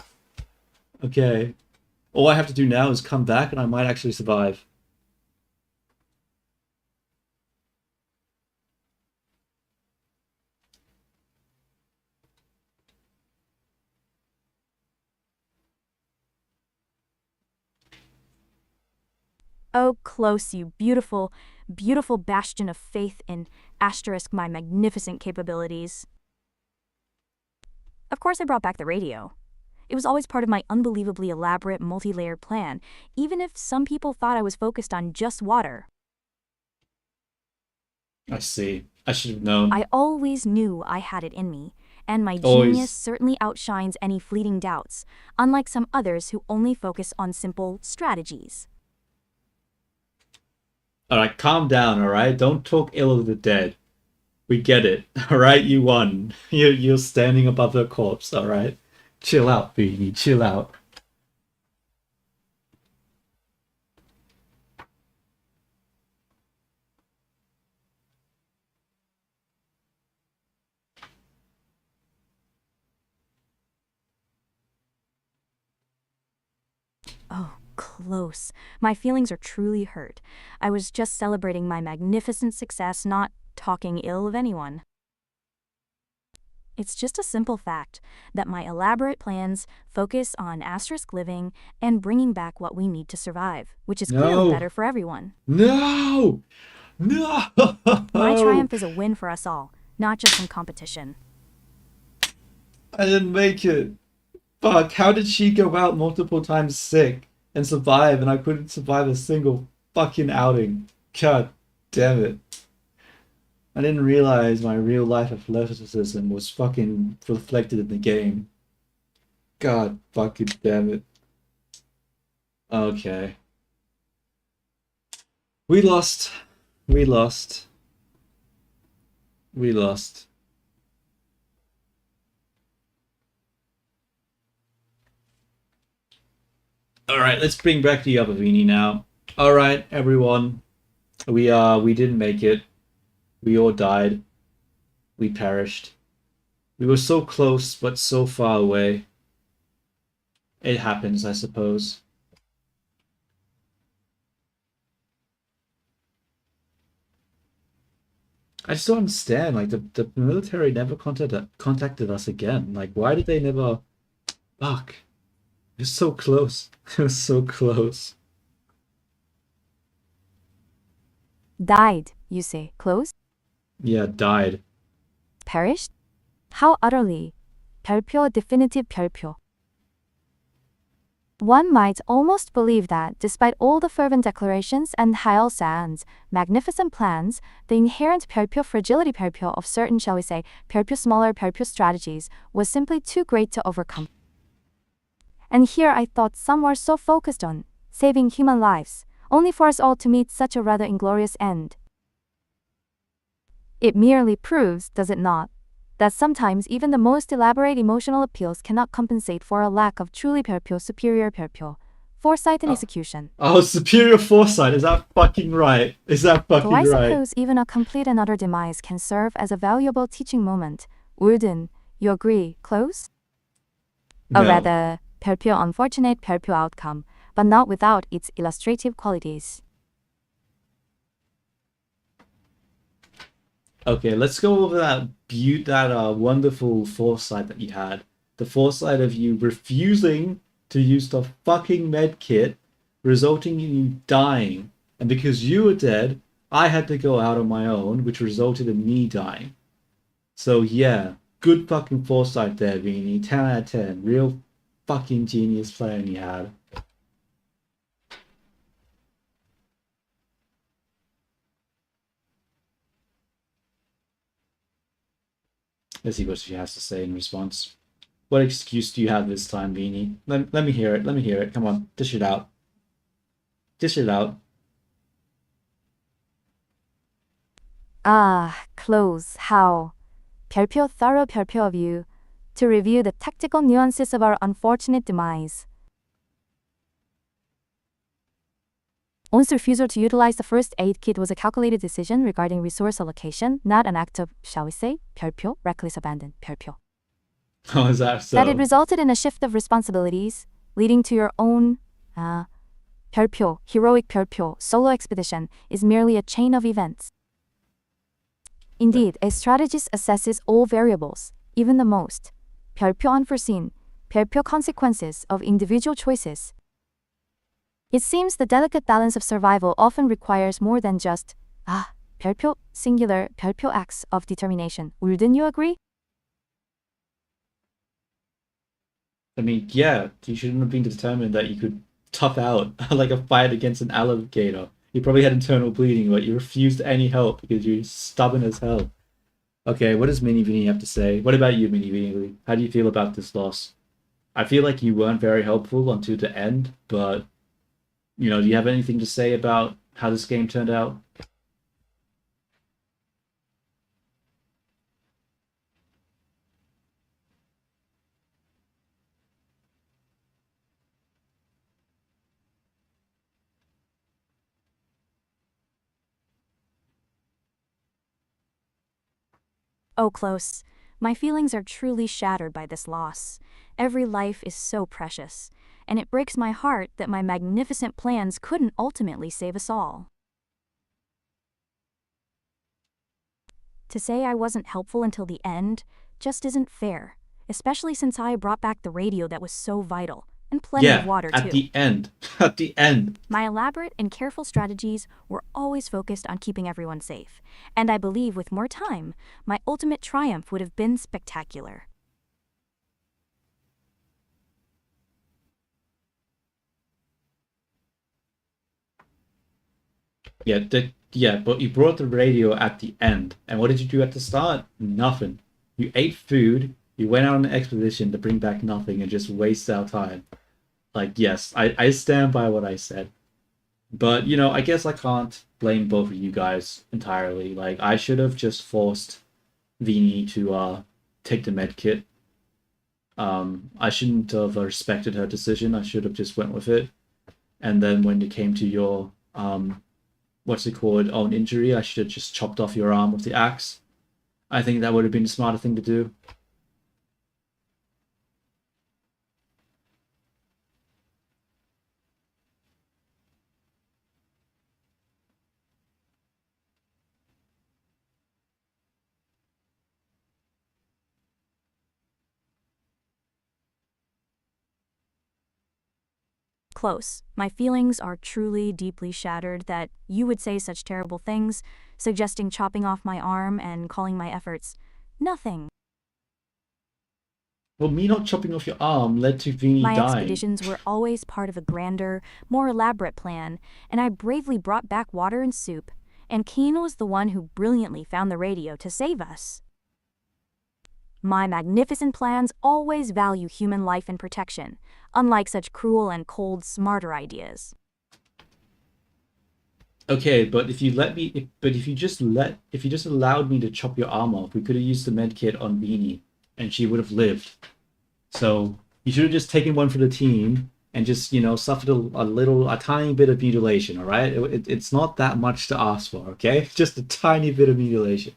Okay. All I have to do now is come back and I might actually survive. Oh, close, you beautiful, beautiful bastion of faith in asterisk my magnificent capabilities. Of course I brought back the radio. It was always part of my unbelievably elaborate multi-layered plan, even if some people thought I was focused on just water. I see. I should have known. I always knew I had it in me, and my Always. genius certainly outshines any fleeting doubts, unlike some others who only focus on simple strategies. Alright, calm down, alright? Don't talk ill of the dead. We get it. Alright, you won. You're standing above the corpse, alright? Chill out, Beanie. Chill out. Oh, close. My feelings are truly hurt. I was just celebrating my magnificent success, not talking ill of anyone. It's just a simple fact that my elaborate plans focus on asterisk living and bringing back what we need to survive, which is clearly No. better for everyone. No! No! My triumph is a win for us all, not just some competition. I didn't make it. Fuck, how did she go out multiple times sick and survive and I couldn't survive a single fucking outing? God damn it. I didn't realize my real life athleticism was fucking reflected in the game. God fucking damn it. Okay. We lost. We lost. We lost. Alright, let's bring back the other Viini now. Alright, everyone. We didn't make it. We all died. We perished. We were so close, but so far away. It happens, I suppose. I just don't understand. Like the military never contacted us again. Like, why did they never? Fuck. It was so close. It was so close. Died, you say. Close? Yeah, died. Perished? How utterly. 별표, definitive 별표. One might almost believe that, despite all the fervent declarations and Hail Sands' magnificent plans, the inherent 별표 fragility 별표 of certain, shall we say, 별표 smaller 별표 strategies was simply too great to overcome. And here I thought some were so focused on saving human lives, only for us all to meet such a rather inglorious end. It merely proves, does it not, that sometimes even the most elaborate emotional appeals cannot compensate for a lack of truly 별표 superior 별표, foresight and execution. Oh, superior foresight. Is that fucking right? Is that fucking Though I right? suppose even a complete and utter demise can serve as a valuable teaching moment. Ulden, you agree, close? A No. rather 별표 unfortunate 별표 outcome, but not without its illustrative qualities. Okay, let's go over that wonderful foresight that you had. The foresight of you refusing to use the fucking med kit, resulting in you dying. And because you were dead, I had to go out on my own, which resulted in me dying. So yeah, good fucking foresight there, Viini. 10 out of 10. Real fucking genius plan you had. Let's see what she has to say in response. What excuse do you have this time, Viini? Let me hear it. Let me hear it. Come on, dish it out. Dish it out. Ah, close, how. 별표 thorough 별표 of you, to review the tactical nuances of our unfortunate demise. On's refusal to utilize the first aid kit was a calculated decision regarding resource allocation, not an act of, shall we say, 별표, reckless abandon, 별표. Oh, is that so? That it resulted in a shift of responsibilities, leading to your own, 별표, heroic 별표, solo expedition, is merely a chain of events. Indeed, a strategist assesses all variables, even the most, 별표 unforeseen, 별표 consequences of individual choices. It seems the delicate balance of survival often requires more than just, 별표, singular, 별표 acts of determination. Wouldn't you agree? I mean, yeah, you shouldn't have been determined that you could tough out like a fight against an alligator. You probably had internal bleeding, but you refused any help because you're stubborn as hell. Okay, what does Mini Vini have to say? What about you, Mini Vini? How do you feel about this loss? I feel like you weren't very helpful until the end, but do you have anything to say about how this game turned out? Oh, close. My feelings are truly shattered by this loss. Every life is so precious, and it breaks my heart that my magnificent plans couldn't ultimately save us all. To say I wasn't helpful until the end just isn't fair, especially since I brought back the radio that was so vital, and plenty of water too. At the end. At the end. My elaborate and careful strategies were always focused on keeping everyone safe, and I believe with more time, my ultimate triumph would have been spectacular. Yeah, but you brought the radio at the end. And what did you do at the start? Nothing. You ate food, you went out on an expedition to bring back nothing and just waste our time. Like, yes, I stand by what I said. But, I guess I can't blame both of you guys entirely. Like, I should have just forced Vini to take the med kit. I shouldn't have respected her decision. I should have just went with it. And then when it came to your what's it called, own injury, I should have just chopped off your arm with the axe. I think that would have been a smarter thing to do. Close. My feelings are truly deeply shattered that you would say such terrible things, suggesting chopping off my arm and calling my efforts nothing. Well, me not chopping off your arm led to Viini My dying. expeditions were always part of a grander, more elaborate plan, and I bravely brought back water and soup, and Keen was the one who brilliantly found the radio to save us. My magnificent plans always value human life and protection, unlike such cruel and cold, smarter ideas. Okay, but if you let me, if you just allowed me to chop your arm off, we could have used the med kit on Viini, and she would have lived. So you should have just taken one for the team and just, suffered a tiny bit of mutilation, all right? It's not that much to ask for, okay? Just a tiny bit of mutilation.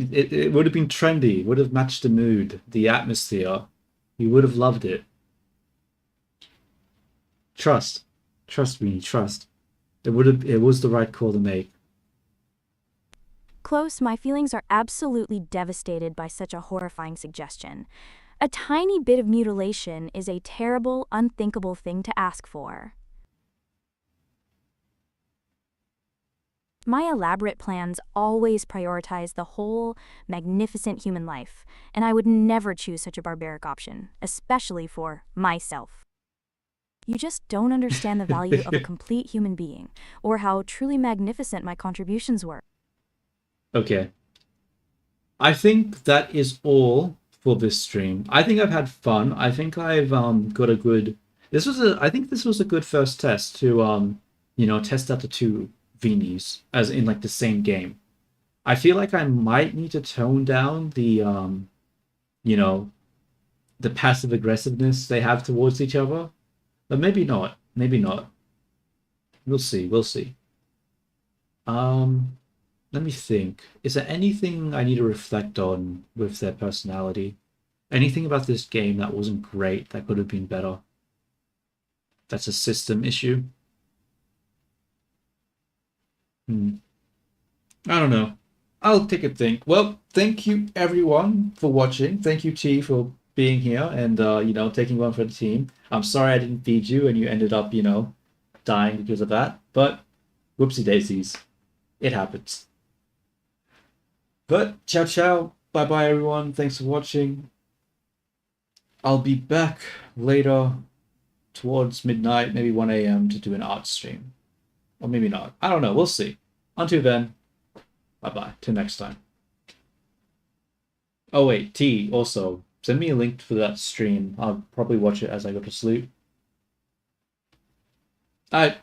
It would have been trendy, would have matched the mood, the atmosphere. You would have loved it. Trust. Trust me, trust. It was the right call to make. Close, my feelings are absolutely devastated by such a horrifying suggestion. A tiny bit of mutilation is a terrible, unthinkable thing to ask for. My elaborate plans always prioritize the whole, magnificent human life, and I would never choose such a barbaric option, especially for myself. You just don't understand the value of a complete human being, or how truly magnificent my contributions were. Okay. I think that is all for this stream. I think I've had fun. I think I've got a good I think this was a good first test to test out the two Vinis as in like the same game. I feel like I might need to tone down you know, the passive aggressiveness they have towards each other. But maybe not. Maybe not. We'll see. We'll see. Let me think. Is there anything I need to reflect on with their personality? Anything about this game that wasn't great that could have been better? That's a system issue? I don't know. I'll take a think. Well, thank you everyone for watching. Thank you, Chi, for being here and taking one for the team. I'm sorry I didn't feed you and you ended up, dying because of that. But whoopsie daisies. It happens. But ciao ciao. Bye bye everyone. Thanks for watching. I'll be back later towards midnight, maybe 1 a.m. to do an art stream. Or maybe not. I don't know. We'll see. Until then, bye bye. Till next time. Oh wait, T, also, send me a link for that stream. I'll probably watch it as I go to sleep. Alright.